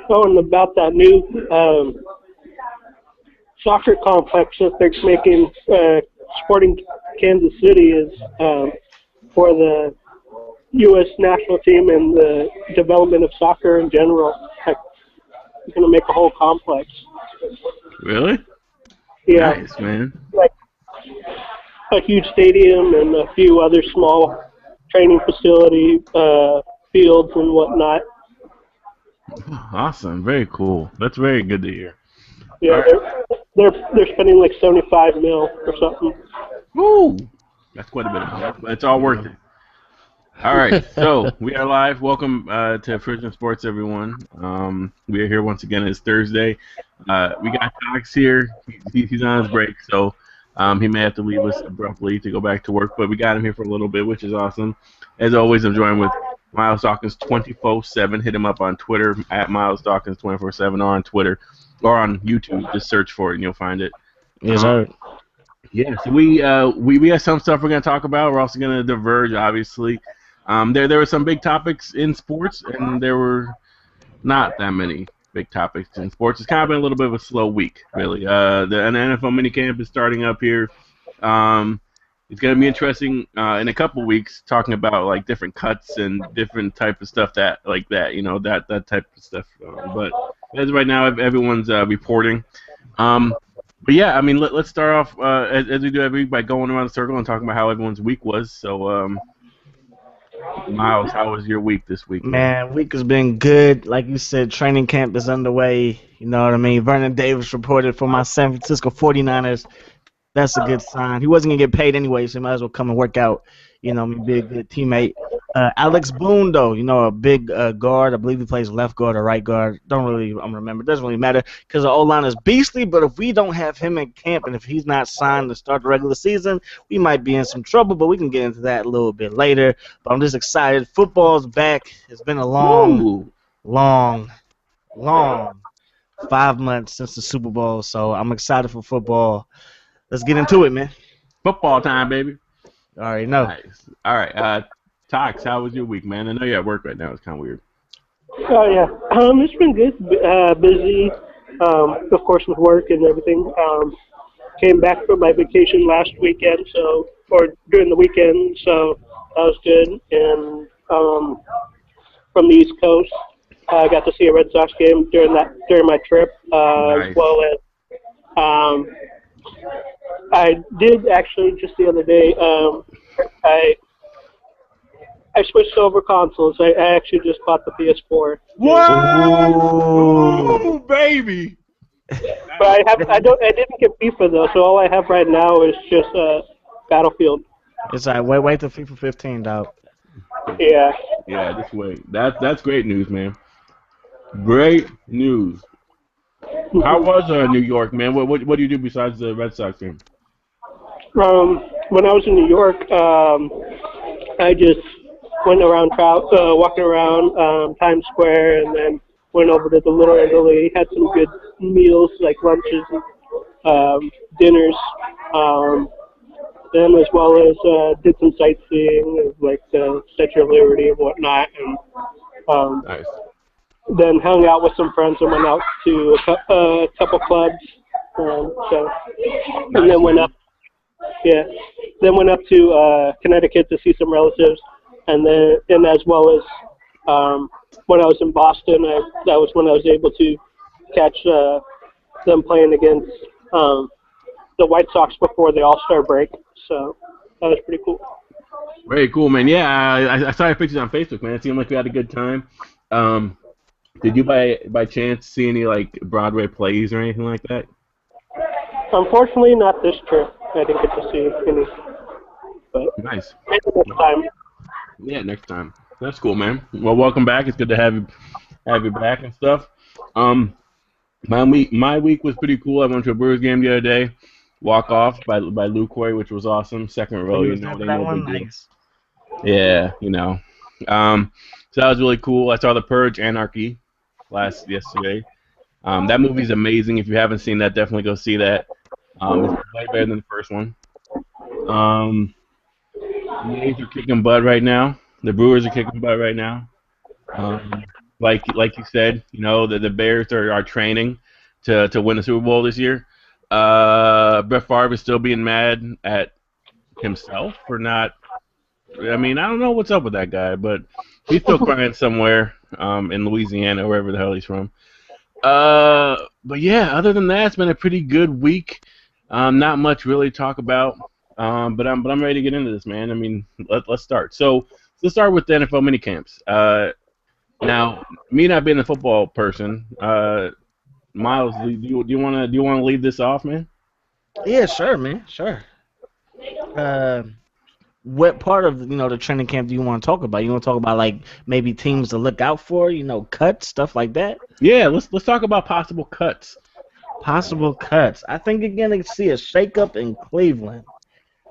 Oh, and about that new soccer complex that they're making, Sporting Kansas City is for the U.S. national team and the development of soccer in general. Like, it's going to make a whole complex. Really? Yeah, Nice, man. like a huge stadium and a few other small training facility, fields and whatnot. Awesome. Very cool. That's very good to hear. All Yeah, right. they're spending like 75 mil or something. Woo! That's quite a bit of money, but it's all worth it. All right, so we are live. Welcome to Prison Sports, everyone. We are here once again. It's Thursday. We got Cox here. He's on his break, so he may have to leave us abruptly to go back to work. But we got him here for a little bit, which is awesome. As always, I'm joined with Miles Dawkins 24/7. Hit him up on Twitter at Miles Dawkins 24/7 or on Twitter or on YouTube. Just search for it and you'll find it. Yes, sir. Yeah, so we have some stuff we're gonna talk about. We're also gonna diverge, obviously. There were some big topics in sports, and there were not that many big topics in sports. It's kind of been a little bit of a slow week, really. The NFL minicamp is starting up here. It's gonna be interesting in a couple weeks, talking about like different cuts and different type of stuff that like that, that type of stuff. But as of right now, everyone's reporting. But yeah, I mean, let's start off as we do every week by going around the circle and talking about how everyone's week was. So, Miles, how was your week this week? Man, week has been good. Like you said, training camp is underway. You know what I mean? Vernon Davis reported for my San Francisco 49ers. That's a good sign. He wasn't going to get paid anyway, so he might as well come and work out. You know, be a good teammate. Alex Boone, though, a big guard. I believe he plays left guard or right guard. Don't really remember. It doesn't really matter because the O-line is beastly, but if we don't have him in camp and if he's not signed to start the regular season, we might be in some trouble, but we can get into that a little bit later. But I'm just excited. Football's back. It's been a long 5 months since the Super Bowl, so I'm excited for football. Let's get into it, man. Football time, baby. All right, no. Nice. All right, Tox, how was your week, man? I know you're at work right now. It's kind of weird. Oh yeah, it's been good. Busy, of course, with work and everything. Came back from my vacation last weekend, or during the weekend, so that was good. And from the East Coast, I got to see a Red Sox game during my trip, Nice. as well as I did actually just the other day. I switched over consoles. I actually just bought the PS4. Whoa, ooh, baby! But I didn't get FIFA though, so all I have right now is just Battlefield. It's all right. Wait till FIFA 15, dog. Yeah. Yeah, just wait. That's great news, man. Great news. How was New York, man? What do you do besides the Red Sox game? When I was in New York, I just went around walking around Times Square, and then went over to the Little Italy, had some good meals like lunches and dinners, then as well as did some sightseeing of like the Statue of Liberty and whatnot, and Nice. then hung out with some friends and went out to a couple clubs, and then went up. Yeah, then went up to Connecticut to see some relatives, and as well as when I was in Boston, that was when I was able to catch them playing against the White Sox before the All-Star break. So that was pretty cool. Very cool, man. Yeah, I saw your pictures on Facebook, man. It seemed like you had a good time. Did you by chance see any like Broadway plays or anything like that? Unfortunately, not this trip. I didn't get to see any. But Nice. maybe next time. Yeah, next time. That's cool, man. Well, welcome back. It's good to have you back and stuff. My week was pretty cool. I went to a Brewers game the other day. Walk off by Lucroy, which was awesome. Second row, they know big deal. Nice. Yeah, So that was really cool. I saw The Purge: Anarchy yesterday. That movie's amazing. If you haven't seen that, definitely go see that. It's way better than the first one. The A's are kicking butt right now. The Brewers are kicking butt right now. like you said, the Bears are training to win the Super Bowl this year. Brett Favre is still being mad at himself for not. I mean, I don't know what's up with that guy, but he's still crying somewhere in Louisiana, wherever the hell he's from. But yeah, other than that, it's been a pretty good week. Not much really to talk about. But I'm ready to get into this, man. I mean, let's start. So let's start with the NFL minicamps. Now, me not being a football person, Miles, do you want to lead this off, man? Yeah, sure, man, sure. What part of the training camp do you want to talk about? You want to talk about like maybe teams to look out for, cuts, stuff like that? Yeah, let's talk about possible cuts. Possible cuts. I think you're gonna see a shakeup in Cleveland.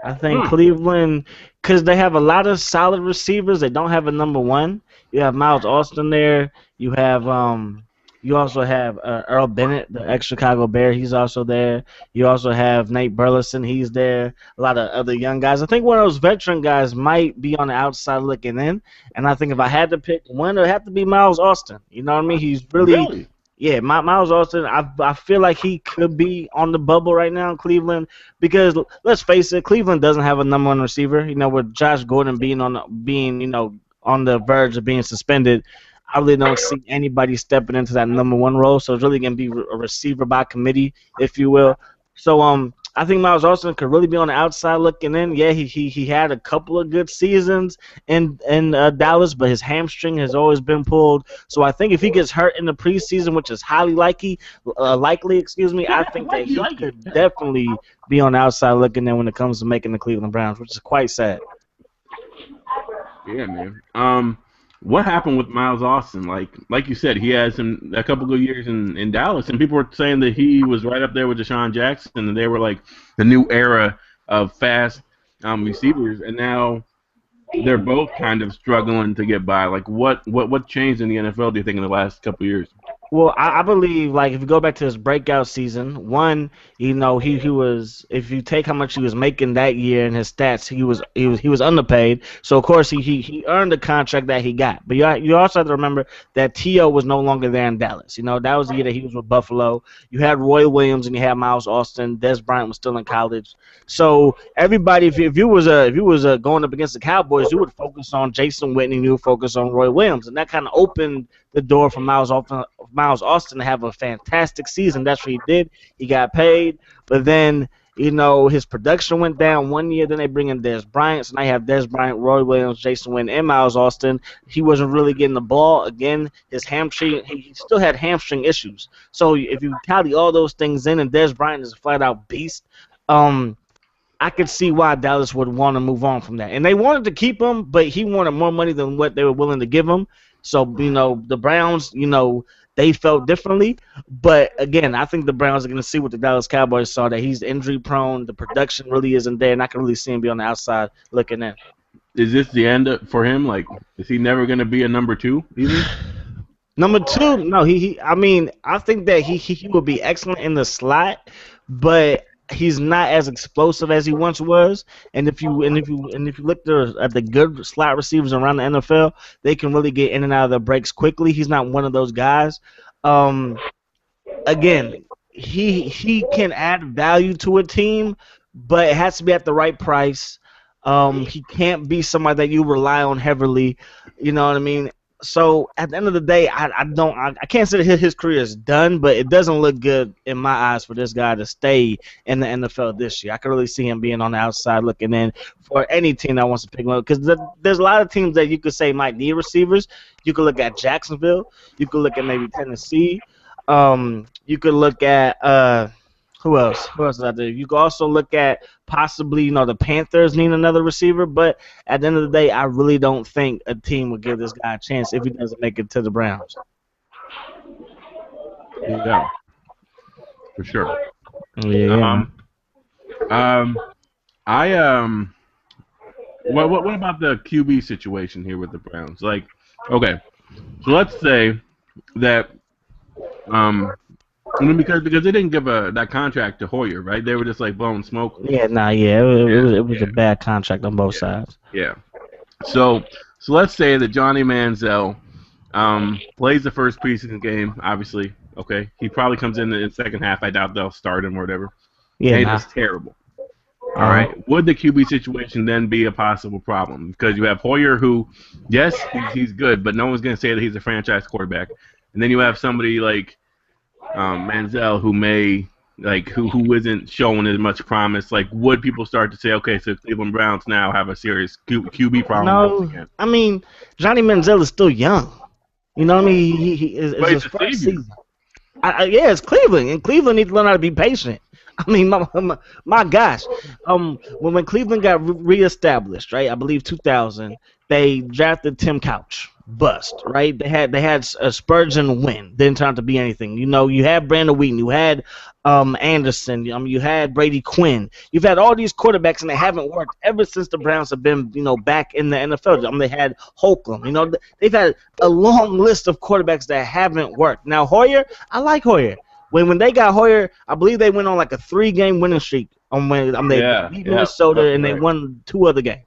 I think Cleveland, because they have a lot of solid receivers, they don't have a number one. You have Miles Austin there. You also have Earl Bennett, the ex-Chicago Bear. He's also there. You also have Nate Burleson. He's there. A lot of other young guys. I think one of those veteran guys might be on the outside looking in. And I think if I had to pick one, it would have to be Miles Austin. You know what I mean? He's really? Yeah, Miles Austin, I feel like he could be on the bubble right now in Cleveland because, let's face it, Cleveland doesn't have a number one receiver. With Josh Gordon being on the verge of being suspended, I really don't see anybody stepping into that number one role. So it's really going to be a receiver by committee, if you will. So I think Miles Austin could really be on the outside looking in. Yeah, he had a couple of good seasons in Dallas, but his hamstring has always been pulled. So I think if he gets hurt in the preseason, which is highly likely, I think that he could definitely be on the outside looking in when it comes to making the Cleveland Browns, which is quite sad. Yeah, man. What happened with Miles Austin? Like you said, he had a couple good years in Dallas, and people were saying that he was right up there with Deshaun Jackson, and they were like the new era of fast receivers, and now they're both kind of struggling to get by. Like, what changed in the NFL, do you think, in the last couple of years? Well, I believe, like, if you go back to his breakout season, one, he was, if you take how much he was making that year and his stats, he was underpaid. So of course he earned the contract that he got. But you also have to remember that T.O. was no longer there in Dallas. That was the year that he was with Buffalo. You had Roy Williams and you had Miles Austin. Des Bryant was still in college. So everybody, if you was going up against the Cowboys, you would focus on Jason Whitney, you would focus on Roy Williams, and that kind of opened the door for Miles Austin to have a fantastic season. That's what he did. He got paid, but then his production went down one year. Then they bring in Des Bryant, so now you have Des Bryant, Roy Williams, Jason Witten, and Miles Austin. He wasn't really getting the ball. Again, his hamstring, he still had hamstring issues. So if you tally all those things in, and Des Bryant is a flat-out beast, I could see why Dallas would want to move on from that. And they wanted to keep him, but he wanted more money than what they were willing to give him. So, the Browns, they felt differently. But, again, I think the Browns are going to see what the Dallas Cowboys saw, that he's injury-prone, the production really isn't there, and I can really see him be on the outside looking in. Is this the end for him? Like, is he never going to be a number two, even? Number two, no. I think that he would be excellent in the slot, but he's not as explosive as he once was. And if you look at the good slot receivers around the NFL, they can really get in and out of their breaks quickly. He's not one of those guys. Again, he can add value to a team, but it has to be at the right price. He can't be somebody that you rely on heavily. You know what I mean? So at the end of the day, I can't say that his career is done, but it doesn't look good in my eyes for this guy to stay in the NFL this year. I can really see him being on the outside looking in for any team that wants to pick him up, because there's a lot of teams that you could say might need receivers. You could look at Jacksonville. You could look at maybe Tennessee. You could look at who else? Who else is out there? You could also look at possibly, the Panthers need another receiver, but at the end of the day, I really don't think a team would give this guy a chance if he doesn't make it to the Browns. Yeah, for sure. Yeah. What about the QB situation here with the Browns? Like, okay, so let's say that because they didn't give that contract to Hoyer, right? They were just like blowing smoke. Yeah, it was a bad contract on both sides. Yeah. So let's say that Johnny Manziel Plays the first preseason game, obviously. Okay, he probably comes in the second half. I doubt they'll start him or whatever. Yeah, And he nah. does terrible. All right. Would the QB situation then be a possible problem? Because you have Hoyer, who, yes, he's good, but no one's going to say that he's a franchise quarterback. And then you have somebody like Manziel, who may who isn't showing as much promise. Like, would people start to say, okay, so Cleveland Browns now have a serious QB problem once again? I mean, Johnny Manziel is still young. You know what I mean? He is his first season. Yeah, it's Cleveland, and Cleveland needs to learn how to be patient. I mean, my gosh, when Cleveland got reestablished, right? I believe 2000, they drafted Tim Couch, bust, right? They had a Spurgeon win, didn't turn out to be anything. You know, you had Brandon Wheaton, you had Anderson, you had Brady Quinn. You've had all these quarterbacks, and they haven't worked ever since the Browns have been, back in the NFL. They had Holcomb. They've had a long list of quarterbacks that haven't worked. Now Hoyer, I like Hoyer. When they got Hoyer, I believe they went on like a 3-game winning streak. They beat Minnesota and they won 2 other games.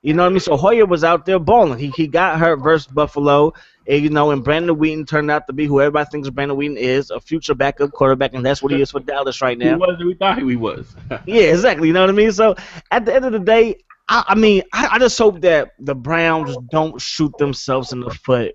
You know what I mean? So Hoyer was out there balling. He got hurt versus Buffalo, and Brandon Wheaton turned out to be who everybody thinks Brandon Wheaton is, a future backup quarterback, and that's what he is for Dallas right now. He was who we thought he was. Yeah, exactly. You know what I mean? So at the end of the day, I just hope that the Browns don't shoot themselves in the foot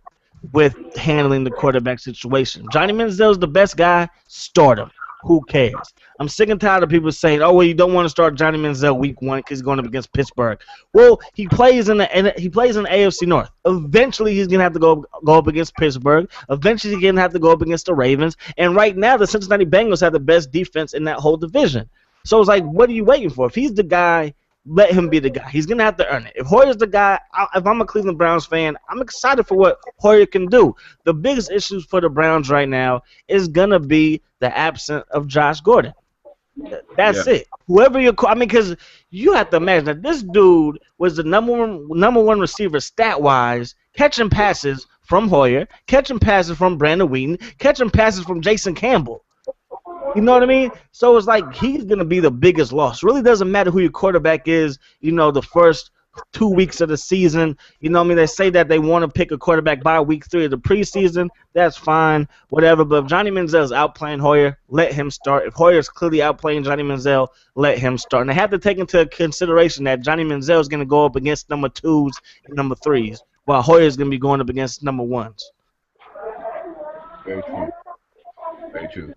with handling the quarterback situation. Johnny Manziel's the best guy. Start him. Who cares? I'm sick and tired of people saying, "Oh, well, you don't want to start Johnny Manziel week 1 because he's going up against Pittsburgh." Well, he plays in the AFC North. Eventually, he's gonna have to go up against Pittsburgh. Eventually, he's gonna have to go up against the Ravens. And right now, the Cincinnati Bengals have the best defense in that whole division. So it's like, what are you waiting for? If he's the guy, let him be the guy. He's going to have to earn it. If Hoyer's the guy, if I'm a Cleveland Browns fan, I'm excited for what Hoyer can do. The biggest issue for the Browns right now is going to be the absence of Josh Gordon. That's it. Whoever because you have to imagine that this dude was the number one receiver stat-wise, catching passes from Hoyer, catching passes from Brandon Wheaton, catching passes from Jason Campbell. You know what I mean? So it's like he's going to be the biggest loss. It really doesn't matter who your quarterback is, the first 2 weeks of the season. You know what I mean? They say that they want to pick a quarterback by week 3 of the preseason. That's fine, whatever. But if Johnny Manziel is outplaying Hoyer, let him start. If Hoyer is clearly outplaying Johnny Manziel, let him start. And they have to take into consideration that Johnny Manziel is going to go up against number 2s and number 3s, while Hoyer is going to be going up against number 1s. Very true. Very true.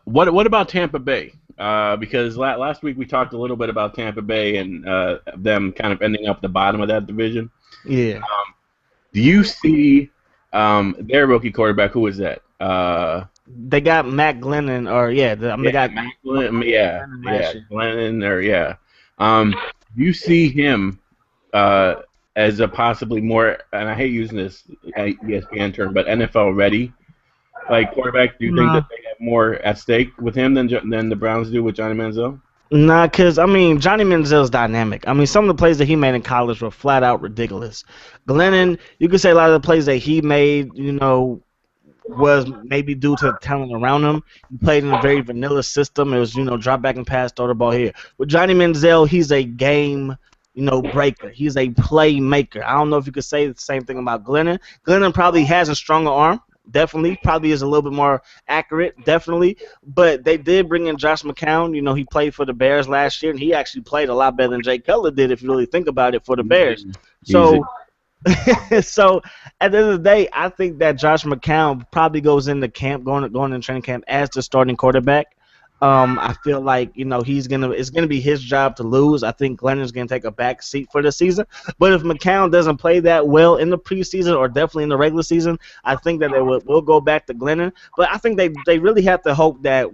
What about Tampa Bay? Because last week we talked a little bit about Tampa Bay and them kind of ending up the bottom of that division. Yeah. Do you see their rookie quarterback? Who is that? They got Matt Glennon, they got Matt Glennon, Glennon, do you see him as a possibly more, and I hate using this ESPN term, but NFL ready? Quarterback, do you think that they have more at stake with him than the Browns do with Johnny Manziel? Nah, because, Johnny Manziel's dynamic. Some of the plays that he made in college were flat out ridiculous. Glennon, you could say a lot of the plays that he made, was maybe due to the talent around him. He played in a very vanilla system. It was, drop back and pass, throw the ball here. With Johnny Manziel, he's a game breaker. He's a playmaker. I don't know if you could say the same thing about Glennon. Glennon probably has a stronger arm. Definitely, probably is a little bit more accurate, definitely. But they did bring in Josh McCown. He played for the Bears last year, and he actually played a lot better than Jay Cutler did, if you really think about it, for the Bears. So, so at the end of the day, I think that Josh McCown probably goes into camp, going in training camp as the starting quarterback. I feel like it's gonna be his job to lose. I think Glennon's gonna take a back seat for the season. But if McCown doesn't play that well in the preseason or definitely in the regular season, I think that they will go back to Glennon. But I think they really have to hope that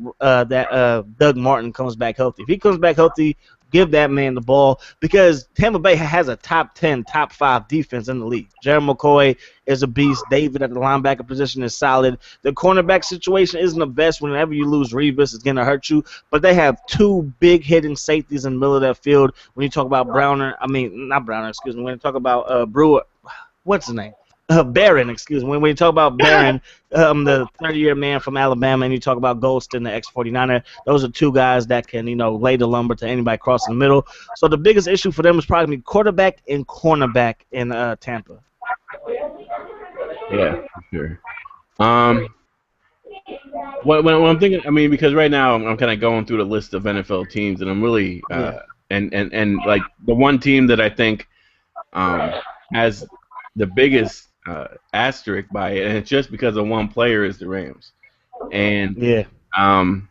Doug Martin comes back healthy. If he comes back healthy, give that man the ball, because Tampa Bay has a top 10, top 5 defense in the league. Jerry McCoy is a beast. David at the linebacker position is solid. The cornerback situation isn't the best. Whenever you lose Revis, it's going to hurt you. But they have 2 big hitting safeties in the middle of that field. When you talk about When you talk about Brewer, what's his name? Barron, excuse me. When you talk about Barron, the 30-year man from Alabama, and you talk about Golston, the ex-49er, those are 2 guys that can, lay the lumber to anybody crossing the middle. So the biggest issue for them is probably quarterback and cornerback in Tampa. Yeah, for sure. Um, when I'm thinking, I mean, because right now I'm kind of going through the list of NFL teams, and I'm really Yeah. and like the one team that I think um has the biggest asterisk by it, and it's just because of one player, is the Rams. And Yeah. um,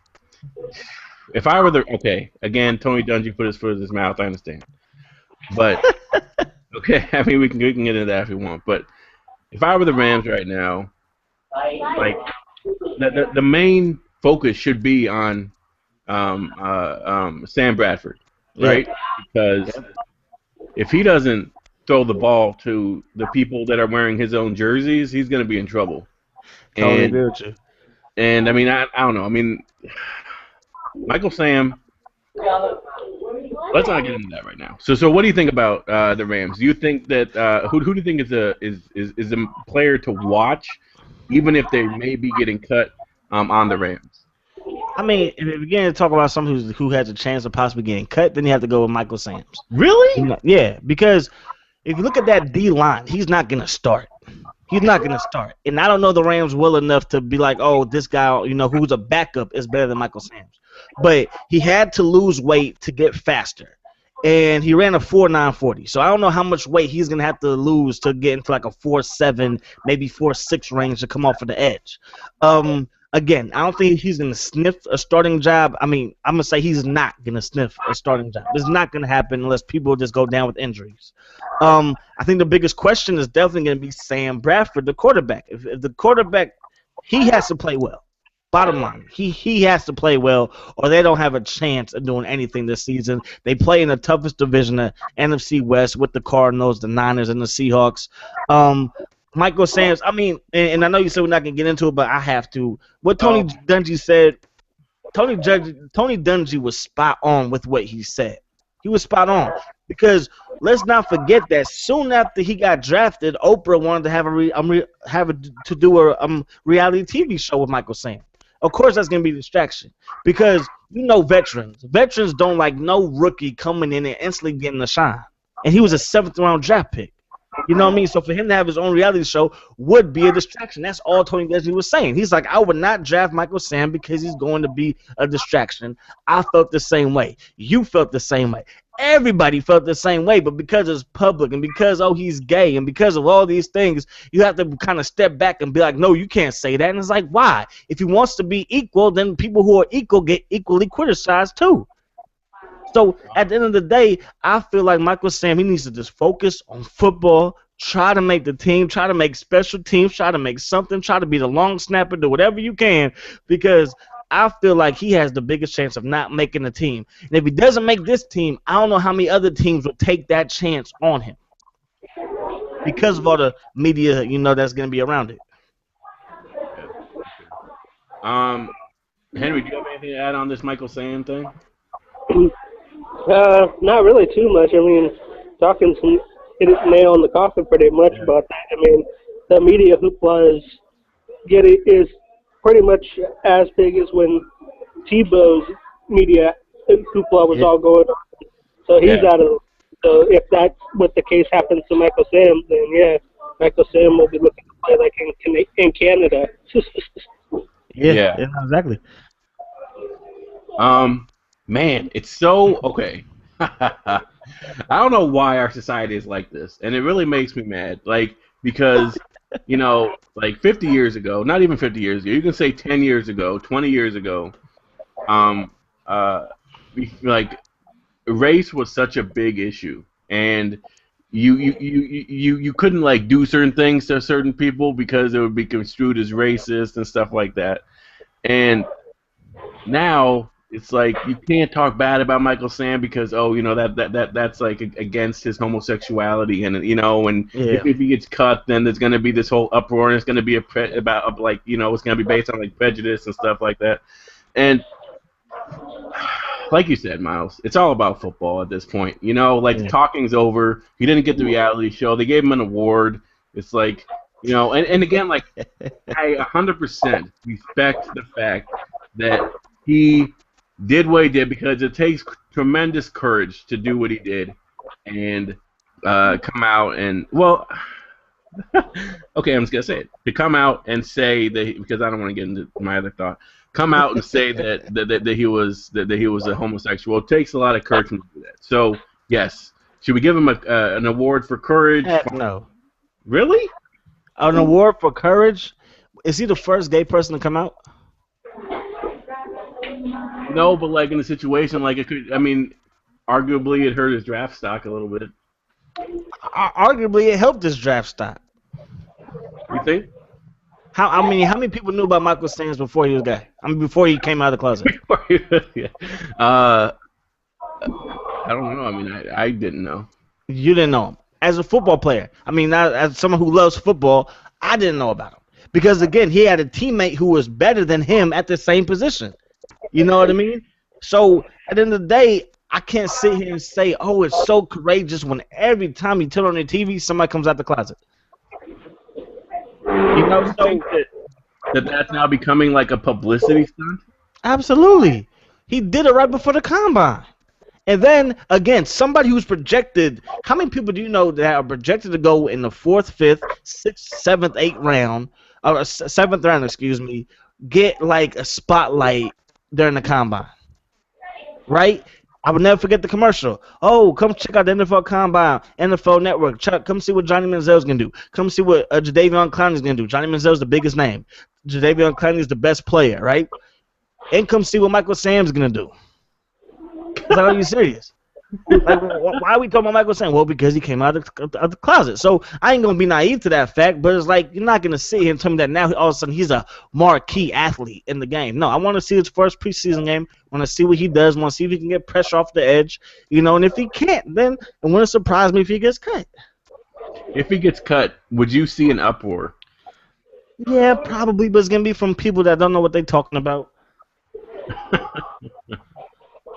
if I were the okay, again, Tony Dungy put his foot in his mouth. I understand, but okay, I mean we can get into that if we want. But if I were the Rams right now, like the main focus should be on Sam Bradford, Yeah. right? Because if he doesn't throw the ball to the people that are wearing his own jerseys, he's going to be in trouble. Totally And agree with you. I mean I don't know. I mean Michael Sam. Let's not get into that right now. So what do you think about the Rams? Do you think that who do you think is a player to watch, even if they may be getting cut on the Rams? I mean, if you begin to talk about someone who has a chance of possibly getting cut, then you have to go with Michael Sams. Really? Yeah, because if you look at that D line, he's not gonna start. He's not gonna start. And I don't know the Rams well enough to be like, oh, this guy, who's a backup is better than Michael Sams. But he had to lose weight to get faster. And he ran a 4.940. So I don't know how much weight he's gonna have to lose to get into like a 4.7, maybe 4.6 range to come off of the edge. Again, I don't think he's gonna sniff a starting job. I mean, I'm gonna say he's not gonna sniff a starting job. It's not gonna happen unless people just go down with injuries. I think the biggest question is definitely going to be Sam Bradford, the quarterback. If the quarterback, he has to play well. Bottom line, he has to play well, or they don't have a chance of doing anything this season. They play in the toughest division, the NFC West, with the Cardinals, the Niners, and the Seahawks. Michael Sams, I mean, and I know you said we're not going to get into it, but I have to. What Tony Dungy said, Tony Dungy was spot on with what he said. He was spot on. Because let's not forget that soon after he got drafted, Oprah wanted to have do a reality TV show with Michael Sam. Of course, that's gonna be a distraction because veterans. Veterans don't like no rookie coming in and instantly getting a shine. And he was a 7th-round draft pick. You know what I mean? So for him to have his own reality show would be a distraction. That's all Tony Dungy was saying. He's like, I would not draft Michael Sam because he's going to be a distraction. I felt the same way. You felt the same way. Everybody felt the same way, but because it's public and because, he's gay and because of all these things, you have to kind of step back and be like, no, you can't say that. And it's like, why? If he wants to be equal, then people who are equal get equally criticized too. So at the end of the day, I feel like Michael Sam, he needs to just focus on football, try to make the team, try to make special teams, try to make something, try to be the long snapper, do whatever you can, because I feel like he has the biggest chance of not making the team. And if he doesn't make this team, I don't know how many other teams will take that chance on him because of all the media, that's going to be around it. Henry, do you have anything to add on this Michael Sam thing? Not really too much. I mean, talking some hit it nail on the coffin pretty much about that. I mean, the media hoopla is pretty much as big as when Tebow's media hoopla was all going on. So he's out of. So if that's what the case happens to Michael Sam, then yeah, Michael Sam will be looking to play like in Canada. Yeah, exactly. Man, it's so okay. I don't know why our society is like this, and it really makes me mad. Like, because, like 50 years ago, not even 50 years ago, you can say 10 years ago, 20 years ago, like, race was such a big issue, and you couldn't, like, do certain things to certain people because it would be construed as racist and stuff like that. And now it's like you can't talk bad about Michael Sam because that's like against his homosexuality, and if he gets cut, then there's gonna be this whole uproar, and it's gonna be it's gonna be based on like prejudice and stuff like that. And like you said, Miles, it's all about football at this point. The talking's over. He didn't get the reality show. They gave him an award. It's like, and again, like, I 100% respect the fact that he did what he did because it takes tremendous courage to do what he did and come out and, well, Okay, I'm just gonna say it. To come out and say that because I don't want to get into my other thought. Come out and say that he was a homosexual. It takes a lot of courage to do that. So yes, should we give him an award for courage? Heck no. Really? An award for courage? Is he the first gay person to come out? No, but like in a situation like it could. I mean, arguably it hurt his draft stock a little bit. Arguably, it helped his draft stock. You think? How many people knew about Michael Sams before he was gay? I mean, before he came out of the closet. Yeah. I don't know. I mean, I didn't know. You didn't know him as a football player. I mean, as someone who loves football, I didn't know about him because again, he had a teammate who was better than him at the same position. You know what I mean? So at the end of the day, I can't sit here and say, "Oh, it's so courageous," when every time you turn on your TV, somebody comes out the closet. You know, You so think that's now becoming like a publicity stunt? absolutely, he did it right before the combine. And then again, somebody who's projected. How many people do you know that are projected to go in the fourth, fifth, sixth, seventh, eighth round, or seventh round? Excuse me. Get like a spotlight during the combine, right? I will never forget the commercial. Oh, come check out the NFL Combine, NFL Network. Come see what Johnny Manziel's gonna do. Come see what Jadeveon Clowney's gonna do. Johnny Manziel's the biggest name. Jadeveon Clowney's the best player, right? And come see what Michael Sam's gonna do. It's like, are you serious? Like, why are we talking about Michael Sam? Well, because he came out of the closet. So I ain't gonna be naive to that fact, but it's like you're not gonna sit here and tell me that now all of a sudden he's a marquee athlete in the game. No, I want to see his first preseason game. I want to see what he does. I want to see if he can get pressure off the edge. You know, and if he can't, then it wouldn't surprise me if he gets cut. If he gets cut, would you see an uproar? Yeah, probably, but it's gonna be from people that don't know what they're talking about.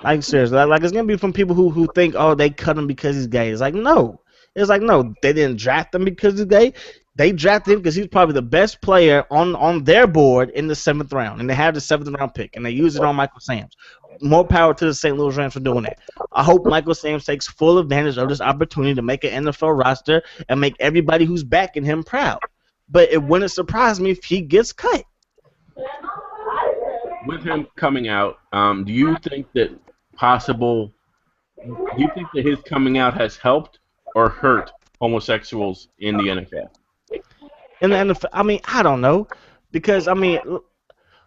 Like seriously, like it's gonna be from people who think, oh, they cut him because he's gay. It's like no, they didn't draft him because he's gay. They drafted him because he's probably the best player on their board in the seventh round, and they had the seventh round pick, and they used it on Michael Sams. More power to the St. Louis Rams for doing that. I hope Michael Sams takes full advantage of this opportunity to make an NFL roster and make everybody who's backing him proud. But it wouldn't surprise me if he gets cut. With him coming out, do you think that his coming out has helped or hurt homosexuals in the NFL? In the NFL, I mean, I don't know, because I mean, well,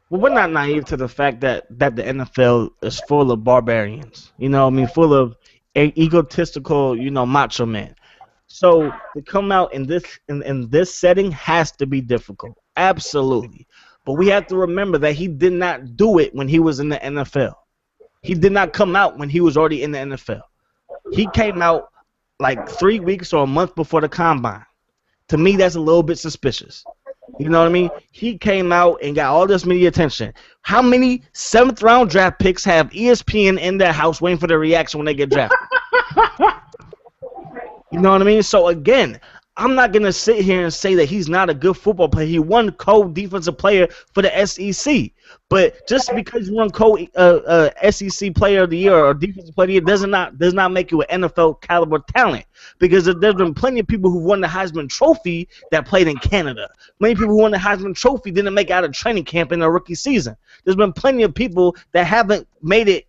we're not naive to the fact that the NFL is full of barbarians. You know, I mean, full of egotistical, macho men. So to come out in this setting has to be difficult, absolutely. But we have to remember that he did not do it when he was in the NFL. He did not come out when he was already in the NFL. He came out like 3 weeks or a month before the combine. To me, that's a little bit suspicious. You know what I mean? He came out and got all this media attention. How many seventh round draft picks have ESPN in their house waiting for their reaction when they get drafted? You know what I mean? So again, I'm not going to sit here and say that he's not a good football player. He won co-defensive player for the SEC. But just because you won SEC player of the year or defensive player of the year does not make you an NFL caliber talent. Because there's been plenty of people who won the Heisman Trophy that played in Canada. Many people who won the Heisman Trophy didn't make it out of training camp in their rookie season. There's been plenty of people that haven't had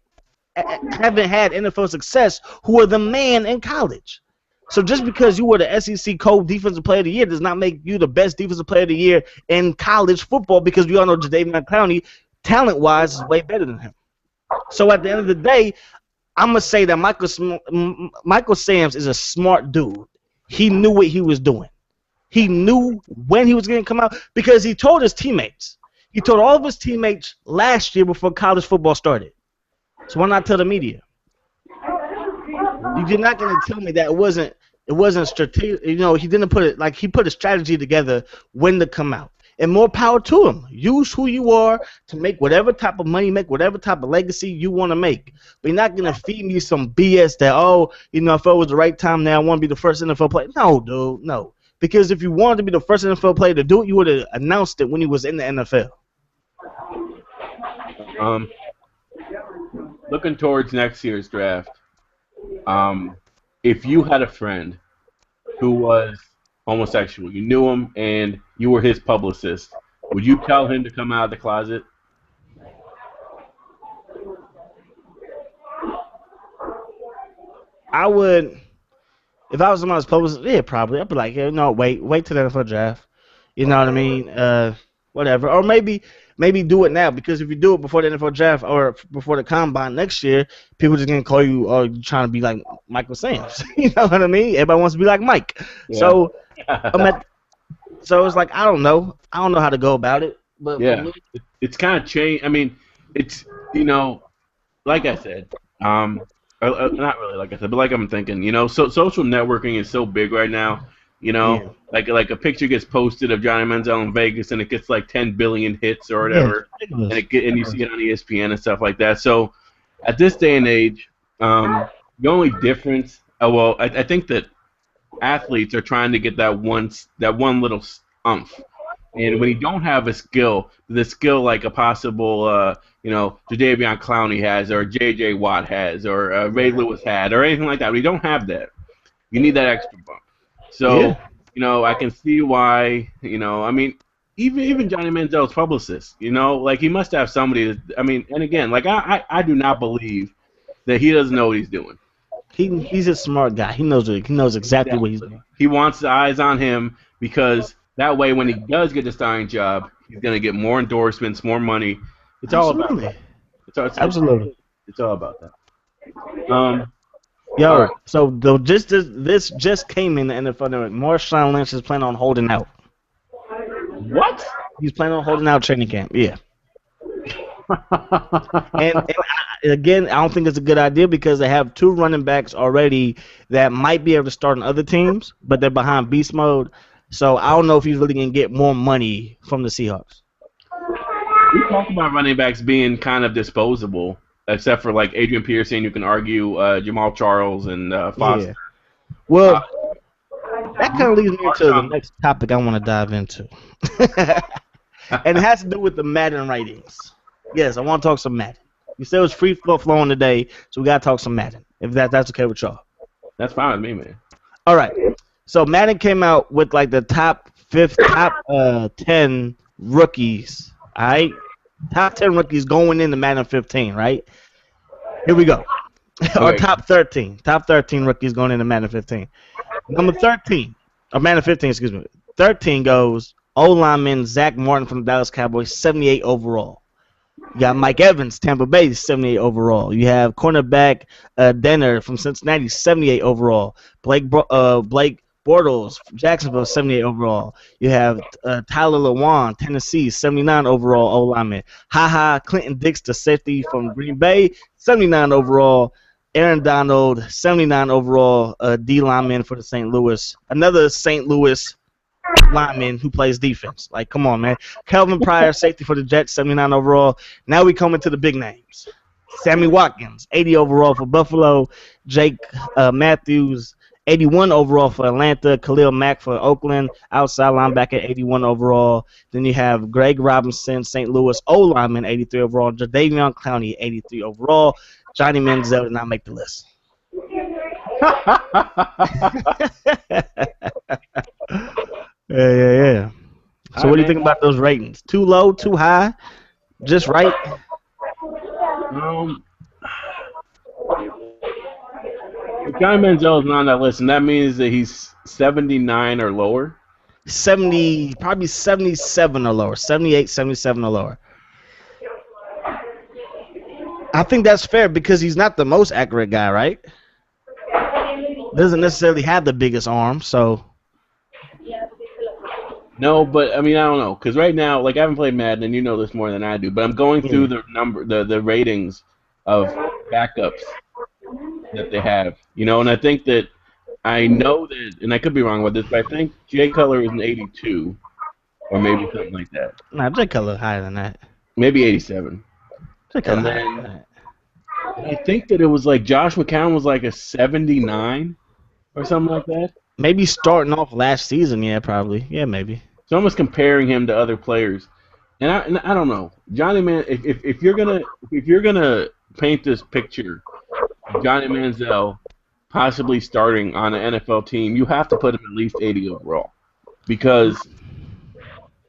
NFL success who are the man in college. So just because you were the SEC co-defensive player of the year does not make you the best defensive player of the year in college football, because we all know Jadeveon Clowney, talent-wise, is way better than him. So at the end of the day, I'm going to say that Michael Sams is a smart dude. He knew what he was doing. He knew when he was going to come out because he told his teammates. He told all of his teammates last year before college football started. So why not tell the media? You're not going to tell me that it wasn't strategic. You know, he didn't put it like he put a strategy together when to come out. And more power to him. Use who you are to make whatever type of money, make whatever type of legacy you want to make. But you're not going to feed me some BS that, if it was the right time now, I want to be the first NFL player. No, dude, no. Because if you wanted to be the first NFL player to do it, you would have announced it when he was in the NFL. Looking towards next year's draft, if you had a friend who was homosexual, you knew him, and you were his publicist, would you tell him to come out of the closet? I would, if I was somebody's publicist, yeah, probably. I'd be like, yeah, no, wait till the NFL draft. You know what I mean? Whatever. Or maybe do it now, because if you do it before the NFL draft or before the combine next year, people just gonna call you, oh, you trying to be like Michael Sams. You know what I mean? Everybody wants to be like Mike. Yeah. So so it's like I don't know how to go about it. But Yeah, it's kind of changed. I mean, it's, like I said, not really like I said, but like I'm thinking, so social networking is so big right now. Yeah. Like a picture gets posted of Johnny Manziel in Vegas and it gets like 10 billion hits or whatever, ridiculous. and you see it on ESPN and stuff like that. So at this day and age, the only difference, I think that athletes are trying to get that one little umph. And when you don't have a skill, the skill like a possible, Jadeveon Clowney has, or J.J. Watt has, or Ray Lewis had, or anything like that, when you don't have that, you need that extra bump. So, I can see why, I mean, even Johnny Manziel's publicist, like he must have somebody. And again, like I do not believe that he doesn't know what he's doing. He's a smart guy. He knows exactly what he's doing. He wants the eyes on him because that way, when he does get the starting job, he's going to get more endorsements, more money. It's all about that. Absolutely. It's all about that. Right. So this just came in the NFL Network. Marshawn Lynch is planning on holding out. What? He's planning on holding out training camp. Yeah. Again, I don't think it's a good idea because they have 2 running backs already that might be able to start on other teams, but they're behind beast mode. So I don't know if he's really going to get more money from the Seahawks. We talk about running backs being kind of disposable, except for like Adrian Peterson. You can argue Jamal Charles and Foster. Yeah. Well, that kind of leads me to the next topic I want to dive into. And it has to do with the Madden ratings. Yes, I want to talk some Madden. You said it was free flowing today, so we got to talk some Madden, if that's okay with y'all. That's fine with me, man. All right. So Madden came out with like the top 10 rookies. All right, top 10 rookies going into Madden 15. Right. Here we go. Or top 13 rookies going into Madden 15. Number 13, or Madden 15, excuse me. 13 goes O-lineman Zach Martin from the Dallas Cowboys, 78 overall. You got Mike Evans, Tampa Bay, 78 overall. You have cornerback Denner from Cincinnati, 78 overall. Blake Bortles, Jacksonville, 78 overall. You have Tyler Lewan, Tennessee, 79 overall O-lineman. Clinton Dix, the safety from Green Bay, 79 overall. Aaron Donald, 79 overall D lineman for the St. Louis. Another St. Louis lineman who plays defense. Like, come on, man. Kelvin Pryor, safety for the Jets, 79 overall. Now we come into the big names. Sammy Watkins, 80 overall for Buffalo. Jake Matthews, 81 overall for Atlanta. Khalil Mack for Oakland, outside linebacker, 81 overall. Then you have Greg Robinson, St. Louis O-lineman, 83 overall. Jadeveon Clowney, 83 overall. Johnny Manziel did not make the list. Yeah. So what do you think about those ratings? Too low, too high, just right? If Johnny Manziel is not on that list, and that means that he's 79 or lower? 70, probably 77 or lower. 78, 77 or lower. I think that's fair because he's not the most accurate guy, right? Doesn't necessarily have the biggest arm, so. No, but I mean, I don't know, because right now, like, I haven't played Madden, and you know this more than I do, but I'm going through the ratings of backups that they have, and I think that I know that, and I could be wrong with this, but I think Jay Cutler is an 82, or maybe something like that. Nah, Jay Cutler higher than that. Maybe 87. And then I think that it was like Josh McCown was like a 79 or something like that. Maybe starting off last season, yeah, probably. Yeah, maybe. So I'm just comparing him to other players. And I don't know. Johnny if you're gonna paint this picture of Johnny Manziel possibly starting on an NFL team, you have to put him at least 80 overall. because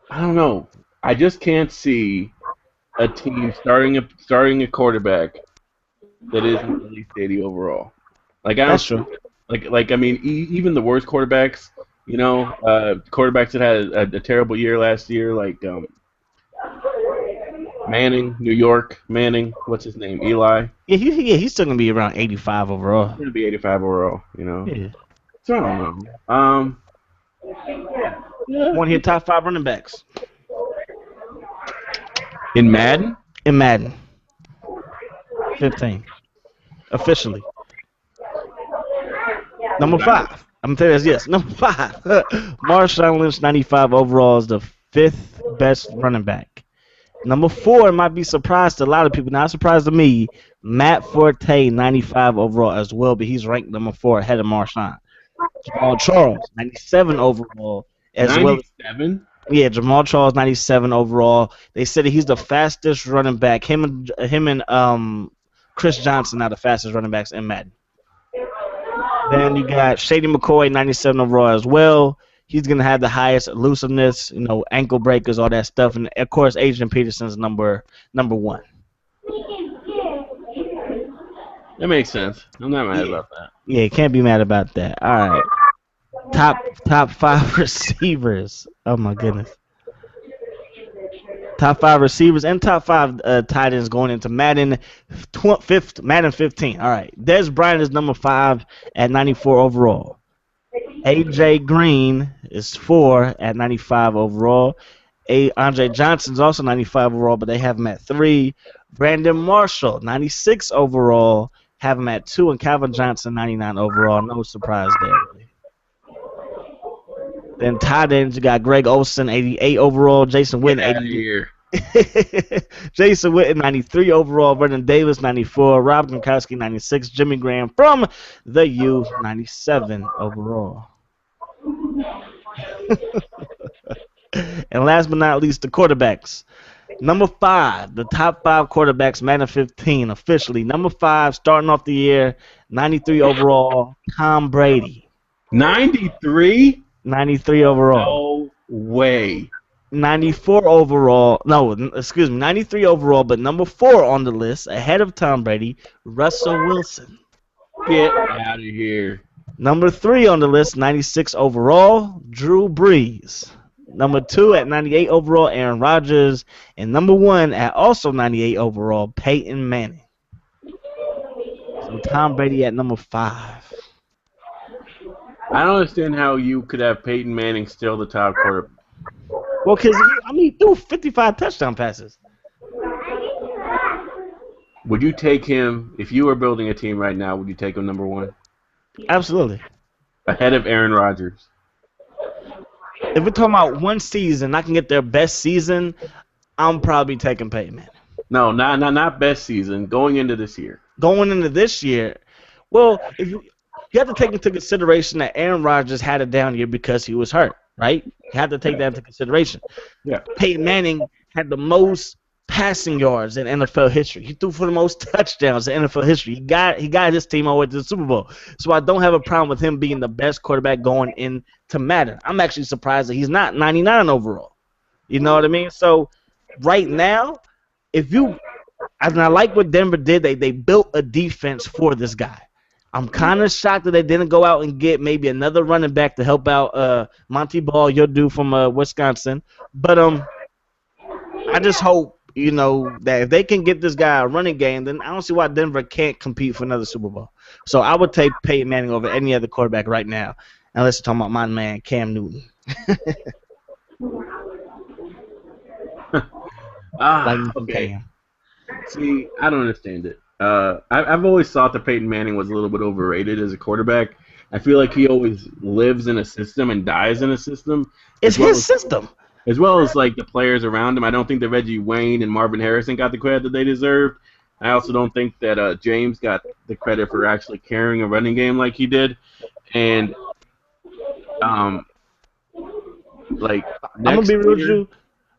I don't know. I just can't see a team starting a quarterback that isn't at least 80 overall. Like I That's don't true. like I mean even the worst quarterbacks, quarterbacks that had a terrible year last year, like Manning, New York, Manning, what's his name, Eli. He's still gonna be around 85 He's overall. gonna be 85 overall, you know. Yeah. So I don't know. Yeah. Want to hear top 5 running backs In Madden, in Madden 15 officially? Number 5. I'm gonna tell you this. Yes, number 5. Marshawn Lynch, 95 overall, is the 5th best running back. Number 4 might be surprised to a lot of people. Not surprised to me. Matt Forte, 95 overall as well, but he's ranked number 4 ahead of Marshawn. Jamal Charles, 97 overall, as well. 97. Yeah, Jamal Charles, 97 overall. They said that he's the fastest running back. Him and Chris Johnson are the fastest running backs in Madden. Then you got Shady McCoy, 97 overall as well. He's going to have the highest elusiveness, ankle breakers, all that stuff. And, of course, Adrian Peterson's number 1. That makes sense. I'm not mad about that. Yeah, can't be mad about that. All right. Top 5 receivers. Oh, my goodness. Top 5 receivers and top 5 tight ends going into Madden 15. All right. Dez Bryant is number 5 at 94 overall. A.J. Green is 4 at 95 overall. Andre Johnson's also 95 overall, but they have him at 3. Brandon Marshall, 96 overall, have him at 2. And Calvin Johnson, 99 overall. No surprise there, really. Then tight ends, you got Greg Olsen, 88 overall. Jason Witten, 80. Jason Witten, 93 overall. Vernon Davis, 94. Rob Gronkowski, 96. Jimmy Graham from the U, 97 overall. And last but not least, the quarterbacks. Number 5, the top 5 quarterbacks, Madden 15, officially. Number 5, starting off the year, 93 overall, Tom Brady. 93? 93 overall. No way. 94 overall. No, excuse me, 93 overall, but number 4 on the list, ahead of Tom Brady, Russell Wilson. Get out of here. Number 3 on the list, 96 overall, Drew Brees. Number 2 at 98 overall, Aaron Rodgers. And number 1 at also 98 overall, Peyton Manning. So Tom Brady at number 5. I don't understand how you could have Peyton Manning still the top quarterback. Well, because, he threw 55 touchdown passes. Would you take him, if you were building a team right now, would you take him number 1? Absolutely. Ahead of Aaron Rodgers. If we're talking about one season, I can get their best season, I'm probably taking Peyton Manning. No, not best season. Going into this year. Going into this year, well, if you have to take into consideration that Aaron Rodgers had a down year because he was hurt, right? You have to take that into consideration. Yeah. Peyton Manning had the most passing yards in NFL history. He threw for the most touchdowns in NFL history. He got his team all the way to the Super Bowl. So I don't have a problem with him being the best quarterback going into Madden. I'm actually surprised that he's not 99 overall. You know what I mean? So right now, and I like what Denver did. They built a defense for this guy. I'm kind of shocked that they didn't go out and get maybe another running back to help out Monty Ball, your dude from Wisconsin. But I just hope, that if they can get this guy a running game, then I don't see why Denver can't compete for another Super Bowl. So I would take Peyton Manning over any other quarterback right now, unless you're talking about my man, Cam Newton. Okay. Cam. See, I don't understand it. I've always thought that Peyton Manning was a little bit overrated as a quarterback. I feel like he always lives in a system and dies in a system. It's his system. As well as like the players around him. I don't think that Reggie Wayne and Marvin Harrison got the credit that they deserved. I also don't think that James got the credit for actually carrying a running game like he did. And I'm gonna be real with you.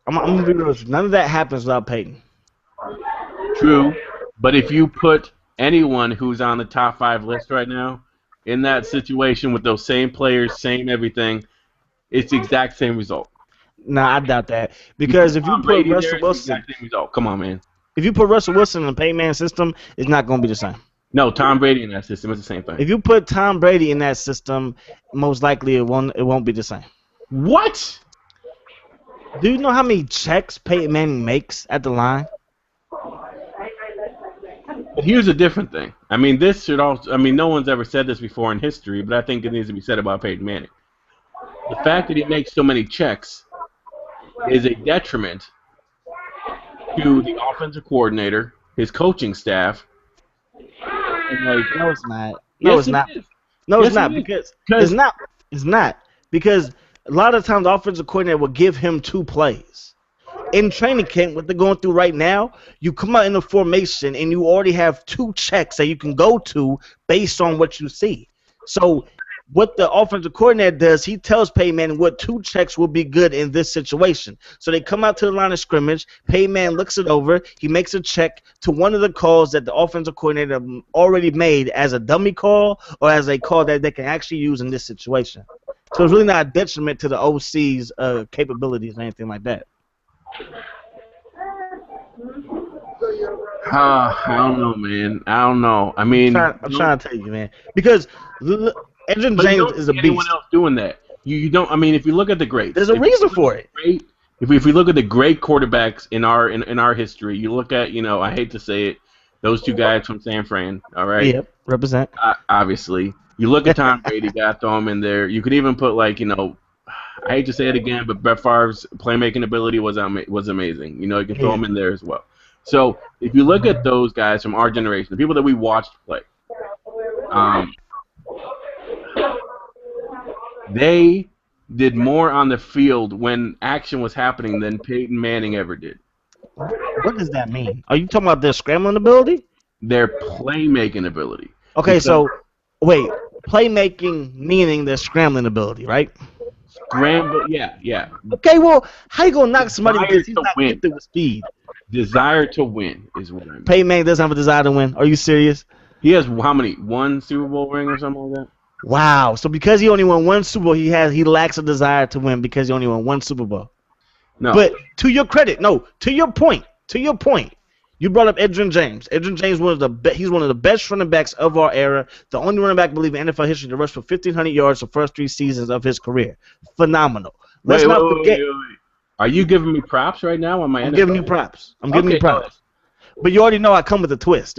I'm gonna be real with you. None of that happens without Peyton. True, but if you put anyone who's on the top 5 list right now in that situation with those same players, same everything, it's the exact same result. Nah, I doubt that because if you Tom put Brady Russell there, it's the Wilson, exact same result. Come on, man. if you put Russell Wilson in the Peyton Manning system, it's not going to be the same. No, Tom Brady in that system is the same thing. If you put Tom Brady in that system, most likely it won't be the same. What? Do you know how many checks Peyton Manning makes at the line? But here's a different thing. I mean, this should also. I mean, no one's ever said this before in history, but I think it needs to be said about Peyton Manning. The fact that he makes so many checks is a detriment to the offensive coordinator, his coaching staff. And like, No, it's not. No, yes, it's not. it is. No, it's Yes, not it is. because 'Cause- it's not. It's not because a lot of times the offensive coordinator will give him 2 plays. In training camp, what they're going through right now, you come out in the formation and you already have 2 checks that you can go to based on what you see. So what the offensive coordinator does, he tells Peyton Manning what 2 checks will be good in this situation. So they come out to the line of scrimmage. Peyton Manning looks it over. He makes a check to one of the calls that the offensive coordinator already made as a dummy call or as a call that they can actually use in this situation. So it's really not a detriment to the OC's capabilities or anything like that. I don't know, man. I don't know. I mean, I'm trying to tell you, man. Because Edgerrin but you James don't is a see anyone beast. else doing that. You don't. I mean, if you look at the greats, There's a if reason you for look at it. the great- If we look at the great quarterbacks in our history, you look at, I hate to say it, those 2 guys from San Fran. All right. Yep, represent. Obviously, you look at Tom Brady, got throw him in there. You could even put I hate to say it again, but Brett Favre's playmaking ability was amazing. You can throw him in there as well. So if you look at those guys from our generation, the people that we watched play, they did more on the field when action was happening than Peyton Manning ever did. What does that mean? Are you talking about their scrambling ability? Their playmaking ability. Okay, Because so wait, playmaking meaning their scrambling ability, right? scramble, yeah. Okay, well, how you gonna knock somebody Desire because he's to not win. gifted with speed? Desire to win is what I mean. Peyton Manning doesn't have a desire to win. Are you serious? He has how many? 1 Super Bowl ring or something like that? Wow. So because he only won 1 Super Bowl, he lacks a desire to win because he only won 1 Super Bowl. No. But to your credit, to your point, you brought up Edgerrin James. Edgerrin James he's one of the best running backs of our era. The only running back, I believe, in NFL history to rush for 1,500 yards the first 3 seasons of his career. Phenomenal. Let's not forget. Wait. Are you giving me props right now on my I'm NFL? giving you props. I'm giving you Okay, go props. But you already know I come with a twist.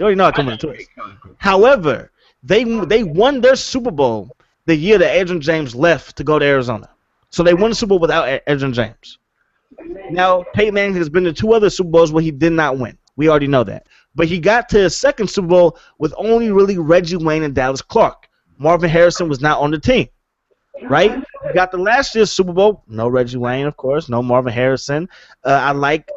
However, they won their Super Bowl the year that Edgerrin James left to go to Arizona. So they won the Super Bowl without Edgerrin James. Now, Peyton Manning has been to 2 other Super Bowls where he did not win. We already know that. But he got to his 2nd Super Bowl with only really Reggie Wayne and Dallas Clark. Marvin Harrison was not on the team. Right? He got the last year's Super Bowl. No Reggie Wayne, of course. No Marvin Harrison. I like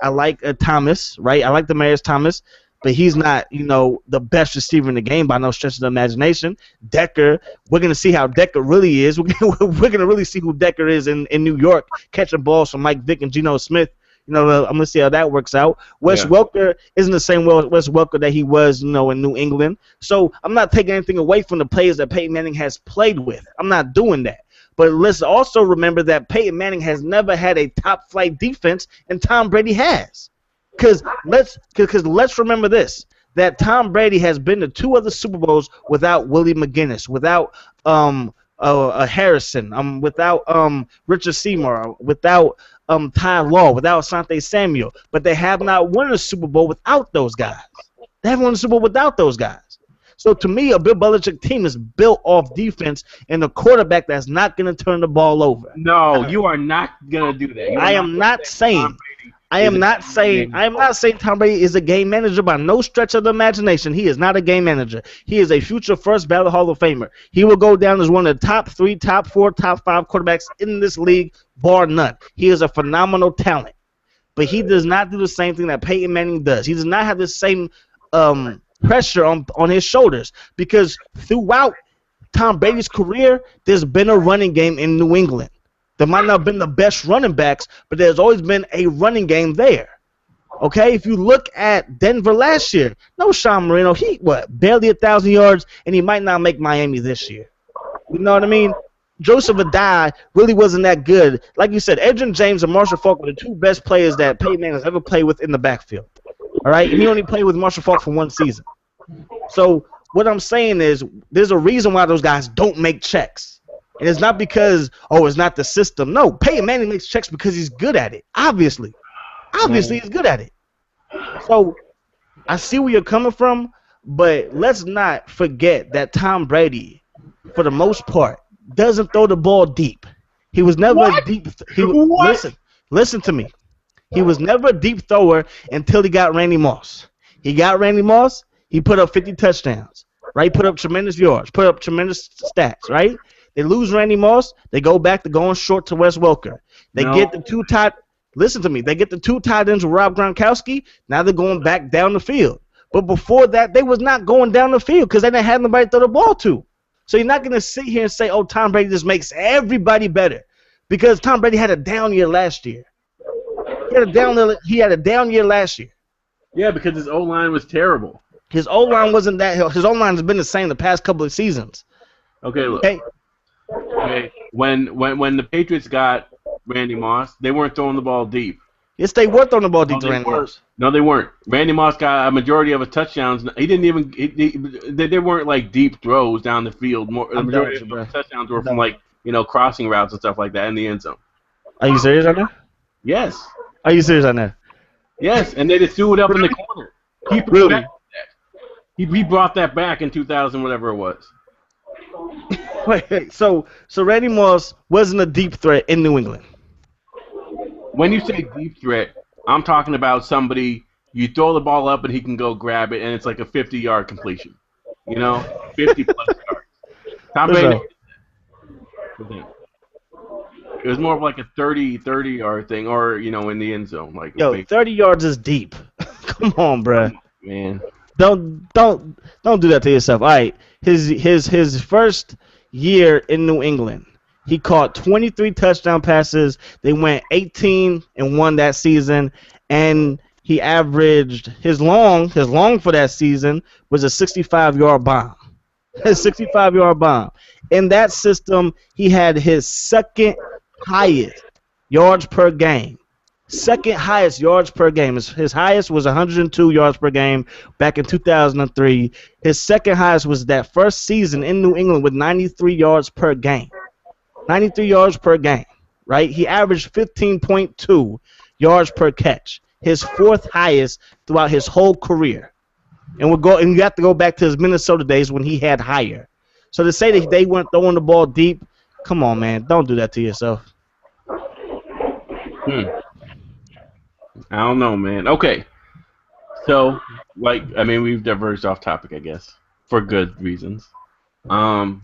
Thomas, right? I like Demaryius Thomas, but he's not, the best receiver in the game by no stretch of the imagination. Decker, we're going to see how Decker really is. We're going to really see who Decker is in New York, catching balls from Mike Vick and Geno Smith. I'm going to see how that works out. Wes Welker isn't the same Wes Welker that he was, in New England. So I'm not taking anything away from the players that Peyton Manning has played with. I'm not doing that. But let's also remember that Peyton Manning has never had a top-flight defense, and Tom Brady has. Because let's remember this, that Tom Brady has been to 2 other Super Bowls without Willie McGinnis, without Harrison, without Richard Seymour, without Ty Law, without Asante Samuel. But they have not won a Super Bowl without those guys. They haven't won a Super Bowl without those guys. So to me, a Bill Belichick team is built off defense and a quarterback that's not going to turn the ball over. No, you are not going to do that. I am not saying Tom Brady is a game manager by no stretch of the imagination. He is not a game manager. He is a future first ballot Hall of Famer. He will go down as one of the top 3, top 4, top 5 quarterbacks in this league, bar none. He is a phenomenal talent. But he does not do the same thing that Peyton Manning does. He does not have the same pressure on his shoulders, because throughout Tom Brady's career, there's been a running game in New England. There might not have been the best running backs, but there's always been a running game there. Okay, if you look at Denver last year, no Sean Marino, he barely 1,000 yards, and he might not make Miami this year. You know what I mean? Joseph Adai really wasn't that good. Like you said, Edgerrin James and Marshall Faulk were the two best players that Peyton Manning has ever played with in the backfield. All right, and he only played with Marshall Faulk for one season. So what I'm saying is, there's a reason why those guys don't make checks, and it's not because it's not the system. No, Peyton Manning makes checks because he's good at it. Obviously, he's good at it. So I see where you're coming from, but let's not forget that Tom Brady, for the most part, doesn't throw the ball deep. He was never a deep. Listen to me. He was never a deep thrower until he got Randy Moss. He got Randy Moss. He put up 50 touchdowns. Right? Put up tremendous yards. Put up tremendous stats. Right? They lose Randy Moss. They go back to going short to Wes Welker. They get the two tight. Listen to me. They get the two tight ends with Rob Gronkowski. Now they're going back down the field. But before that, they was not going down the field because they didn't have nobody to throw the ball to. So you're not going to sit here and say, Tom Brady just makes everybody better. Because Tom Brady had a down year last year. He had a down year last year. Yeah, because his O-line was terrible. His O-line wasn't that. His O-line has been the same the past couple of seasons. Okay, look. Okay. When the Patriots got Randy Moss, they weren't throwing the ball deep. Yes, they were throwing the ball deep to Randy Moss. No, they weren't. Randy Moss got a majority of his touchdowns. He didn't even. They weren't like deep throws down the field. The majority of his touchdowns were from crossing routes and stuff like that in the end zone. Are you serious on that? Yes. Are you serious on that? Yes, and they just threw it up in the corner. He brought that back in 2000, whatever it was. Wait. So Randy Moss wasn't a deep threat in New England. When you say deep threat, I'm talking about somebody you throw the ball up and he can go grab it, and it's like a 50-yard completion. 50-plus yards. Tom Brady. It was more of like a 30-yard thing, or in the end zone. 30 yards is deep. Come on, bro. Man. Don't do that to yourself. All right, his first year in New England, he caught 23 touchdown passes. They went 18-1 that season, and he averaged his long for that season was a 65-yard bomb. A 65-yard bomb. In that system, he had his second highest yards per game. Second highest yards per game. His highest was 102 yards per game back in 2003. His second highest was that first season in New England with 93 yards per game. 93 yards per game, right? He averaged 15.2 yards per catch. His fourth highest throughout his whole career. And you have to go back to his Minnesota days when he had higher. So to say that they weren't throwing the ball deep, come on, man. Don't do that to yourself. I don't know, man. Okay. So, we've diverged off topic, I guess, for good reasons. You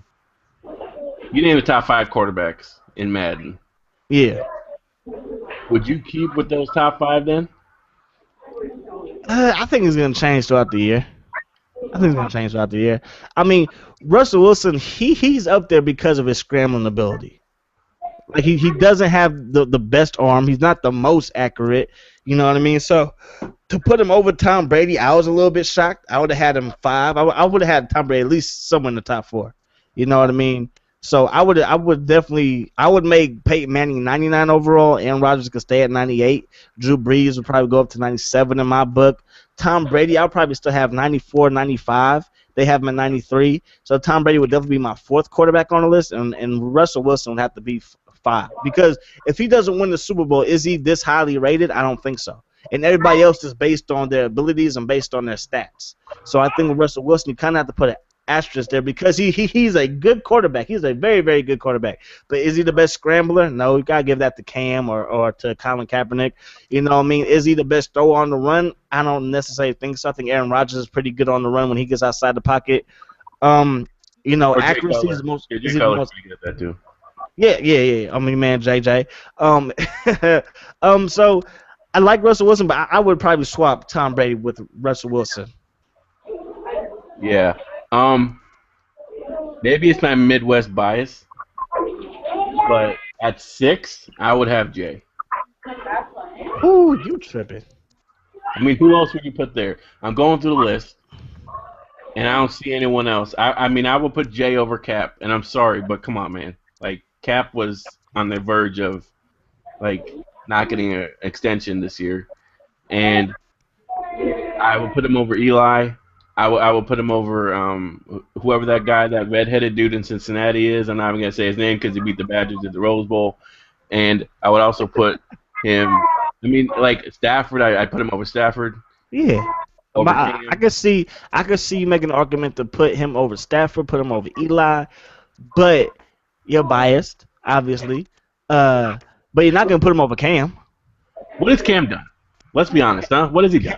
named the top 5 quarterbacks in Madden. Yeah. Would you keep with those top 5 then? I think it's going to change throughout the year. I mean, Russell Wilson, he's up there because of his scrambling ability. Like he doesn't have the best arm. He's not the most accurate. You know what I mean? So to put him over Tom Brady, I was a little bit shocked. I would have had him 5. I would have had Tom Brady at least somewhere in the top 4. You know what I mean? So I would make Peyton Manning 99 overall. Aaron Rodgers could stay at 98. Drew Brees would probably go up to 97 in my book. Tom Brady, I'll probably still have 94, 95. They have him at 93. So Tom Brady would definitely be my 4th quarterback on the list, and Russell Wilson would have to be 5. Because if he doesn't win the Super Bowl, is he this highly rated? I don't think so. And everybody else is based on their abilities and based on their stats. So I think with Russell Wilson, you kind of have to put an asterisk there because he's a good quarterback. He's a very, very good quarterback. But is he the best scrambler? No, you got to give that to Cam or to Colin Kaepernick. You know what I mean? Is he the best thrower on the run? I don't necessarily think so. I think Aaron Rodgers is pretty good on the run when he gets outside the pocket. Accuracy is the most. Jay Cutler's pretty good at that too. Yeah. I mean, man, JJ. So I like Russell Wilson, but I would probably swap Tom Brady with Russell Wilson. Yeah. Maybe it's my Midwest bias, but at 6, I would have Jay. Ooh, you tripping. I mean, who else would you put there? I'm going through the list, and I don't see anyone else. I mean, I would put Jay over Cap, and I'm sorry, but come on, man. Like Cap was on the verge of like not getting an extension this year, and I would put him over Eli. I would put him over whoever that guy, that red-headed dude in Cincinnati is. I'm not even gonna say his name because he beat the Badgers at the Rose Bowl. And I would also put him. I mean, like Stafford. I put him over Stafford. Yeah. Over I could see you making an argument to put him over Stafford, put him over Eli, but you're biased, obviously. But you're not gonna put him over Cam. What has Cam done? Let's be honest, huh? What has he done?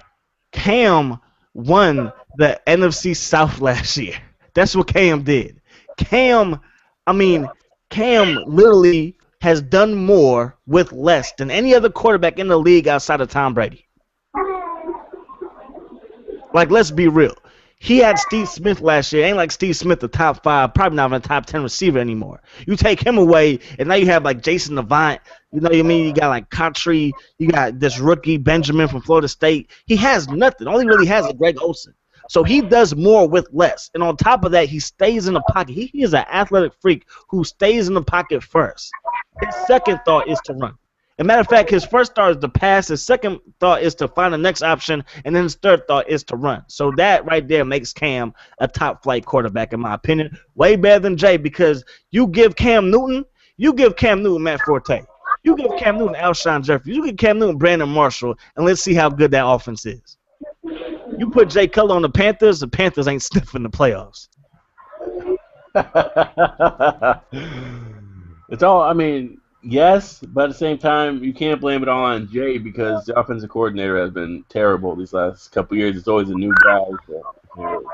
Cam won the NFC South last year. That's what Cam did. Cam literally has done more with less than any other quarterback in the league outside of Tom Brady. Like, let's be real. He had Steve Smith last year. Ain't like Steve Smith the top 5, probably not even a top 10 receiver anymore. You take him away, and now you have like Jason Avant. You know what I mean? You got like Cottree. You got this rookie Benjamin from Florida State. He has nothing. All he really has is Greg Olsen. So he does more with less. And on top of that, he stays in the pocket. He is an athletic freak who stays in the pocket first. His second thought is to run. As a matter of fact, his first thought is to pass. His second thought is to find the next option. And then his third thought is to run. So that right there makes Cam a top-flight quarterback, in my opinion. Way better than Jay, because you give Cam Newton Matt Forte. You give Cam Newton Alshon Jeffrey. You give Cam Newton Brandon Marshall, and let's see how good that offense is. You put Jay Cutler on the Panthers ain't sniffing the playoffs. It's all, I mean, yes, but at the same time, you can't blame it all on Jay because the offensive coordinator has been terrible these last couple years. It's always a new guy. So,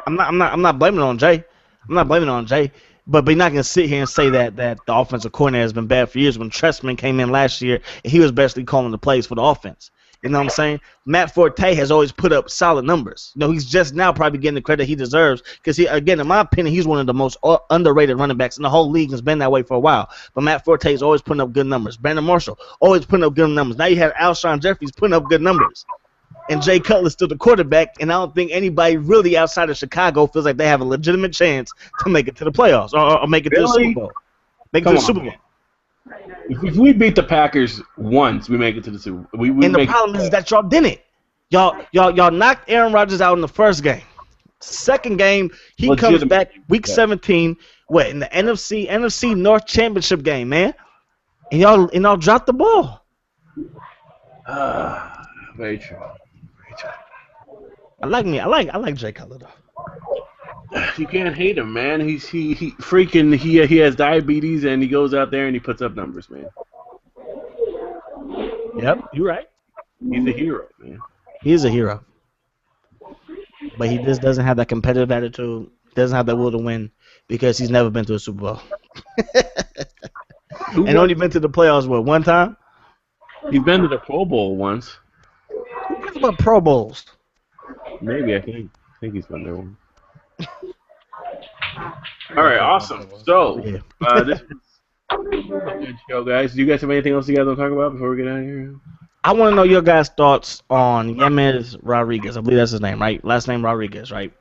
I'm not blaming it on Jay. But you're not gonna sit here and say that the offensive coordinator has been bad for years when Trestman came in last year and he was basically calling the plays for the offense. You know what I'm saying? Matt Forte has always put up solid numbers. You know, he's just now probably getting the credit he deserves because he, again, in my opinion, he's one of the most underrated running backs in the whole league. Has been that way for a while. But Matt Forte is always putting up good numbers. Brandon Marshall always putting up good numbers. Now you have Alshon Jeffries putting up good numbers. And Jay Cutler's still the quarterback, and I don't think anybody really outside of Chicago feels like they have a legitimate chance to make it to the playoffs or make it to the Super Bowl. Super Bowl. If we beat the Packers once, we make it to the Super Bowl. And the problem is that y'all didn't. Y'all knocked Aaron Rodgers out in the first game. Second game, he comes back week 17. In the NFC North Championship game, man. And y'all dropped the ball. Very true. I like Jay Cutler though. You can't hate him, man. He has diabetes and he goes out there and he puts up numbers, man. Yep, you're right. He's a hero, man. He is a hero. But he just doesn't have that competitive attitude, doesn't have that will to win because he's never been to a Super Bowl. And only been to the playoffs, one time? He's been to the Pro Bowl once. Who cares about Pro Bowls? Maybe, I think he's been there one. All right, awesome. So, this was a good show, guys. Do you guys have anything else you guys want to talk about before we get out of here? I want to know your guys' thoughts on James Rodriguez. I believe that's his name, right? Last name Rodriguez, right?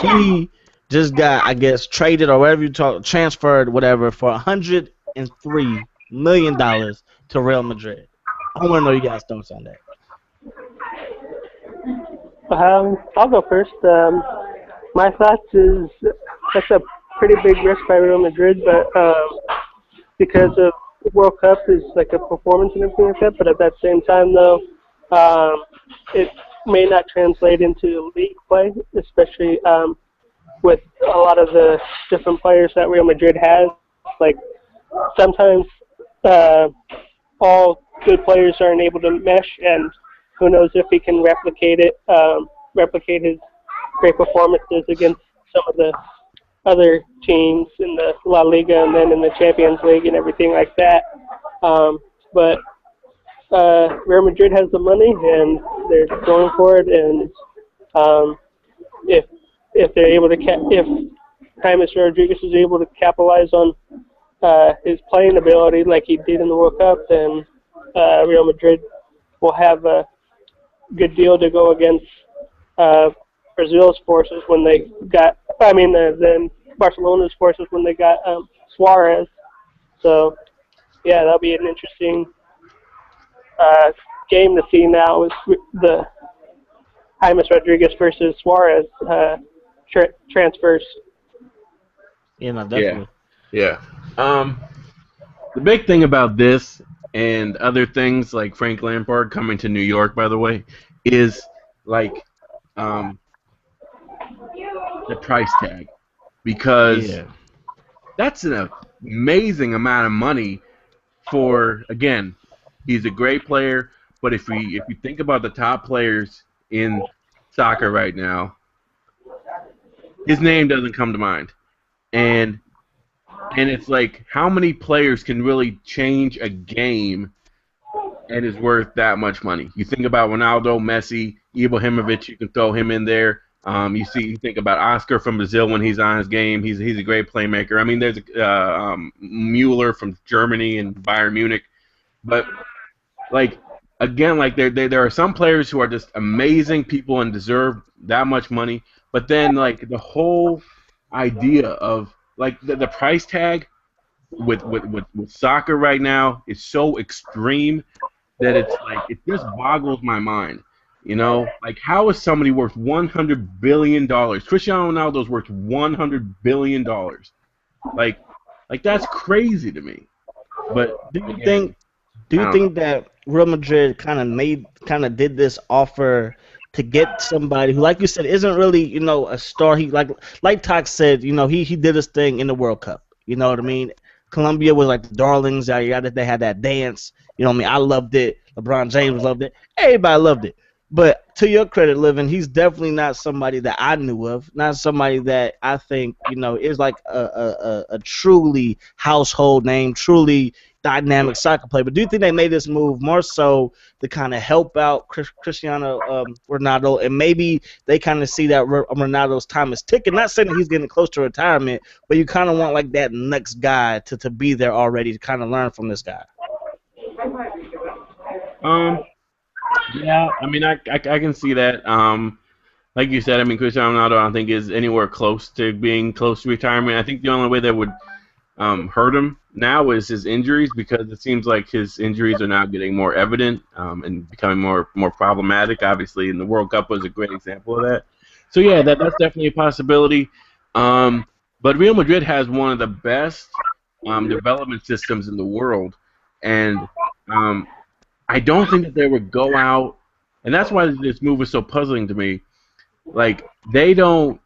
He just got, I guess, traded or whatever transferred, whatever, for $103 million to Real Madrid. I want to know your guys' thoughts on that. I'll go first. My thoughts is that's a pretty big risk by Real Madrid, but because of the World Cup is like a performance and everything like that. But at that same time, though, it may not translate into league play, especially with a lot of the different players that Real Madrid has. Like sometimes all good players aren't able to mesh, and who knows if he can replicate his great performances against some of the other teams in the La Liga and then in the Champions League and everything like that. But Real Madrid has the money and they're going for it. And if they're able to, if James Rodriguez is able to capitalize on his playing ability like he did in the World Cup, then Real Madrid will have a good deal to go against Brazil's forces when they got, then Barcelona's forces when they got Suarez. So yeah, that'll be an interesting game to see now. Is the James Rodriguez versus Suarez transfers. You know, Yeah, definitely. yeah. The big thing about this and other things like Frank Lampard coming to New York, by the way, is like um, the price tag because Yeah. that's an amazing amount of money for again. He's a great player, but if you think about the top players in soccer right now, his name doesn't come to mind, and it's like how many players can really change a game and is worth that much money. You think about Ronaldo, Messi, Ibrahimovic. You can throw him in there. You think about Oscar from Brazil when he's on his game. He's a great playmaker. I mean, there's Mueller from Germany and Bayern Munich. But like again, like there are some players who are just amazing people and deserve that much money. But then like the whole idea of like the price tag with soccer right now is so extreme that it's like it just boggles my mind. You know, like how is somebody worth $100 billion? Cristiano Ronaldo's worth $100 billion. Like, that's crazy to me. But Do you again, think Do I you don't know. think that Real Madrid kind of did this offer to get somebody who, like you said, isn't really a star? He like Tox said, he did his thing in the World Cup. You know what I mean? Colombia was like the darlings. They had that dance. You know what I mean? I loved it. LeBron James loved it. Everybody loved it. But to your credit, Living, he's definitely not somebody that I knew of. Not somebody that I think is like a truly household name, truly dynamic soccer player. But do you think they made this move more so to kind of help out Cristiano Ronaldo, and maybe they kind of see that Ronaldo's time is ticking? Not saying that he's getting close to retirement, but you kind of want like that next guy to be there already to kind of learn from this guy. Um, yeah, I mean, I can see that. Like you said, I mean, Cristiano Ronaldo, I don't think is anywhere close to being close to retirement. I think the only way that would hurt him now is his injuries because it seems like his injuries are now getting more evident and becoming more problematic. Obviously, and the World Cup was a great example of that. So yeah, that's definitely a possibility. Um, but Real Madrid has one of the best development systems in the world, and um, I don't think that they would go out, and that's why this move is so puzzling to me. Like they don't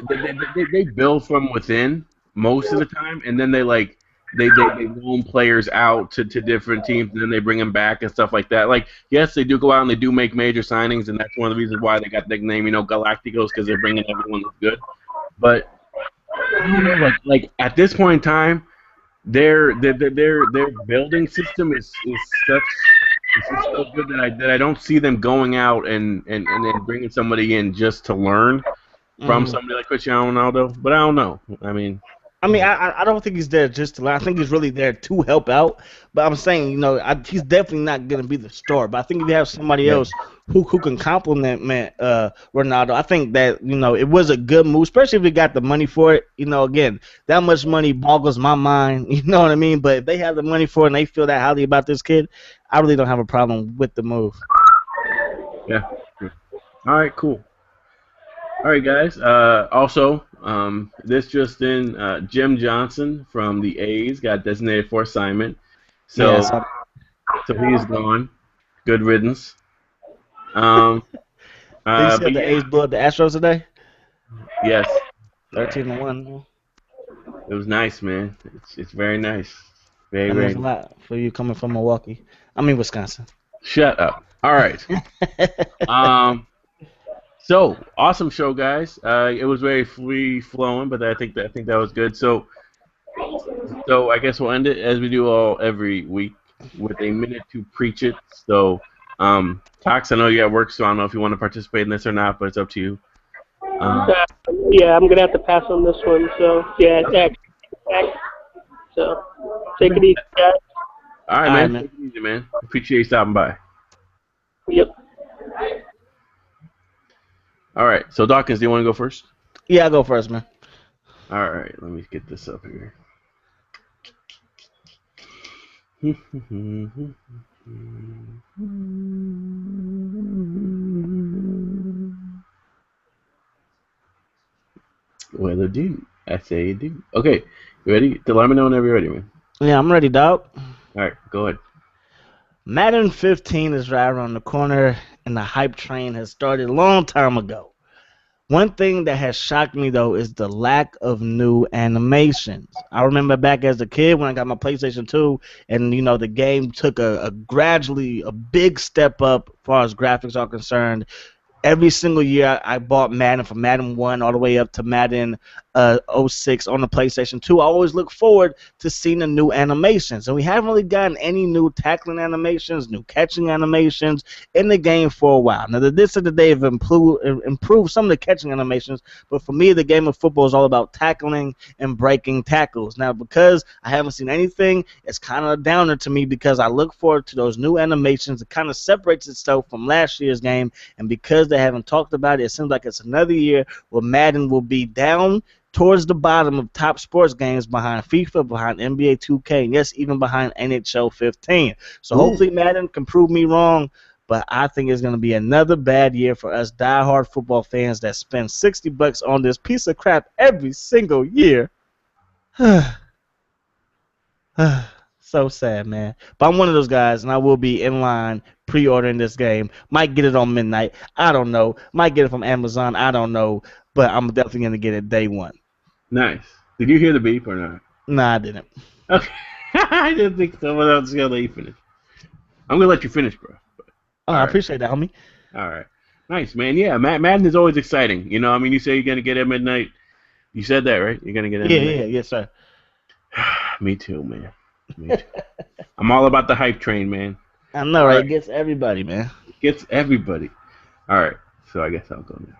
they build from within most of the time, and then they loan players out to different teams, and then they bring them back and stuff like that. Like, yes, they do go out and they do make major signings, and that's one of the reasons why they got the nickname, Galacticos, because they're bringing everyone that's good. But I don't know, like at this point in time, their building system is such it's just so good that I don't see them going out and then bringing somebody in just to learn from Mhm. somebody like Cristiano Ronaldo, but I don't know. I mean, I mean, I don't think he's there just to learn. I think he's really there to help out. But I'm saying, he's definitely not going to be the star. But I think if you have somebody yeah, else who can complement Ronaldo, I think that it was a good move, especially if they got the money for it. Again, that much money boggles my mind. You know what I mean? But if they have the money for it and they feel that highly about this kid, I really don't have a problem with the move. yeah. All right, cool. All right, guys. Also, this just in, Jim Johnson from the A's got designated for assignment, Yes. so he's gone. Good riddance. Um, Did you see how but the yeah, A's blew up the Astros today? yes, yeah. 13-1. It was nice, man. It's very nice. Very That means very a nice. lot for you coming from Milwaukee. I mean Wisconsin. Shut up. All right. Um. So awesome show, guys. It was very free flowing, but I think that was good. So I guess we'll end it as we do all every week with a minute to preach it. So, Tox, I know you got work, so I don't know if you want to participate in this or not, but it's up to you. Um, Uh, yeah, I'm gonna have to pass on this one. So yeah, so take okay. it easy, guys. All right, All right, man. man. Take it easy, man. Appreciate you stopping by. Yep. All right. So, Dawkins, do you want to go first? Yeah, I'll go first, man. All right. Let me get this up here. Well, I do. I say you do. Okay, you ready? Let me know whenever you're ready, man. Yeah, I'm ready, dog. All right, go ahead. Madden 15 is right around the corner, and the hype train has started a long time ago. One thing that has shocked me though is the lack of new animations. I remember back as a kid when I got my PlayStation 2, and the game took a gradually a big step up as far as graphics are concerned. Every single year I bought Madden, from Madden 1 all the way up to Madden '06 on the PlayStation 2. I always look forward to seeing the new animations. And we haven't really gotten any new tackling animations, new catching animations in the game for a while. Now, this is the day of improved some of the catching animations, but for me, the game of football is all about tackling and breaking tackles. Now, because I haven't seen anything, it's kind of a downer to me because I look forward to those new animations. It kind of separates itself from last year's game, and because they haven't talked about it, it seems like it's another year where Madden will be down towards the bottom of top sports games behind FIFA, behind NBA 2K, and yes, even behind NHL 15. So hopefully Madden can prove me wrong, but I think it's going to be another bad year for us diehard football fans that spend $60 on this piece of crap every single year. So sad, man. But I'm one of those guys, and I will be in line pre-ordering this game. Might get it on midnight. I don't know. Might get it from Amazon. I don't know. But I'm definitely going to get it day one. Nice. Did you hear the beep or not? Nah, I didn't. Okay. I didn't think someone else was going to let you finish. I'm going to let you finish, bro. I appreciate that, homie. All right. Nice, man. Yeah, Madden is always exciting. You say you're going to get it at midnight. You said that, right? You're going to get it at midnight? Yeah, yes, sir. Me too, man. Me too. I'm all about the hype train, man. I know, right? It gets everybody, man. It gets everybody. All right. So I guess I'll go now.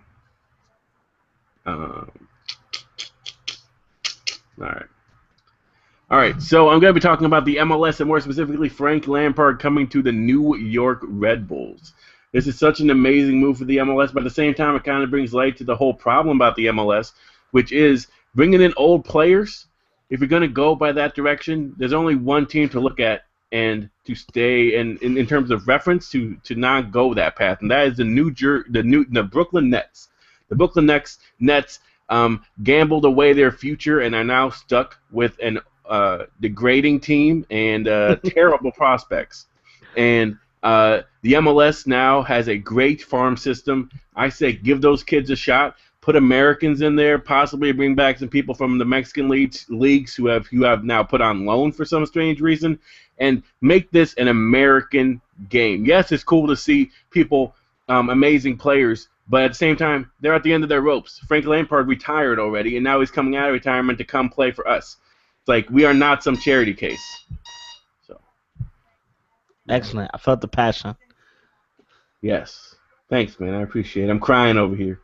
All right. So I'm going to be talking about the MLS and more specifically Frank Lampard coming to the New York Red Bulls. This is such an amazing move for the MLS, but at the same time, it kind of brings light to the whole problem about the MLS, which is bringing in old players. If you're going to go by that direction, there's only one team to look at and to stay in terms of reference to not go that path, and that is the Brooklyn Nets. The Brooklyn Nets gambled away their future and are now stuck with an degrading team and terrible prospects. And the MLS now has a great farm system. I say give those kids a shot. Put Americans in there, possibly bring back some people from the Mexican leagues who have now put on loan for some strange reason, and make this an American game. Yes, it's cool to see people, amazing players, but at the same time, they're at the end of their ropes. Frank Lampard retired already, and now he's coming out of retirement to come play for us. It's like we are not some charity case. So, excellent. I felt the passion. Yes. Thanks, man. I appreciate it. I'm crying over here.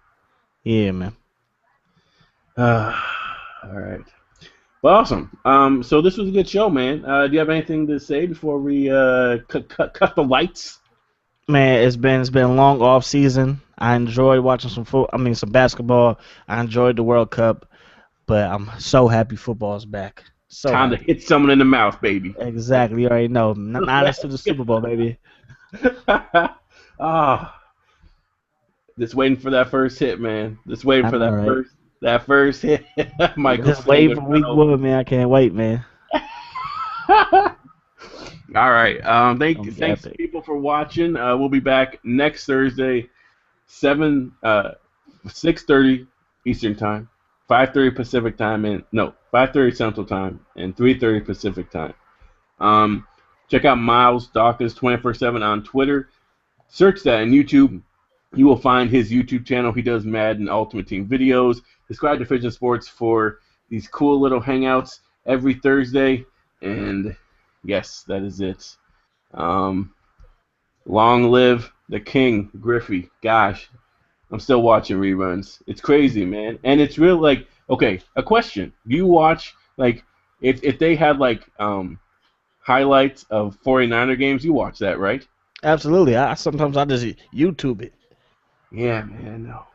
Yeah, man. All right. Well, awesome. So this was a good show, man. Do you have anything to say before we cut the lights? Man, it's been a long off season. I enjoyed watching some basketball. I enjoyed the World Cup, but I'm so happy football's back. So time to hit someone in the mouth, baby. Exactly. You already know. Not us to the Super Bowl, baby. Just waiting for that first hit, man. Just waiting for that first hit. Michael. Just waiting for week one, man. I can't wait, man. All right. Thanks people for watching. We'll be back next Thursday, 6:30 Eastern Time, 5:30 Pacific Time, and 5:30 Central Time, and 3:30 Pacific Time. Check out Miles Dawkins 24/7 on Twitter. Search that on YouTube. You will find his YouTube channel. He does Madden Ultimate Team videos. Subscribe to Vision Sports for these cool little hangouts every Thursday. And yes, that is it. Long live the King, Griffey. Gosh, I'm still watching reruns. It's crazy, man. And it's real, like, okay, a question. Do you watch, like, if they had, like, highlights of 49er games, you watch that, right? Absolutely. Sometimes I just YouTube it. Yeah, man, no.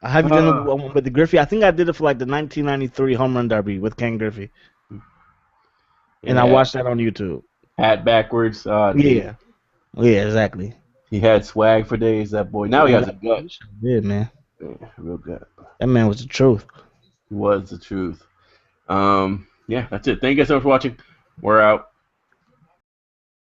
Have you done it with the Griffey? I think I did it for like the 1993 Home Run Derby with Ken Griffey. And I watched that on YouTube. Hat backwards. Yeah. Yeah, exactly. He had swag for days, that boy. Now he has a gut. Yeah, man. Yeah, real gut. That man was the truth. He was the truth. Yeah, that's it. Thank you guys so much for watching. We're out.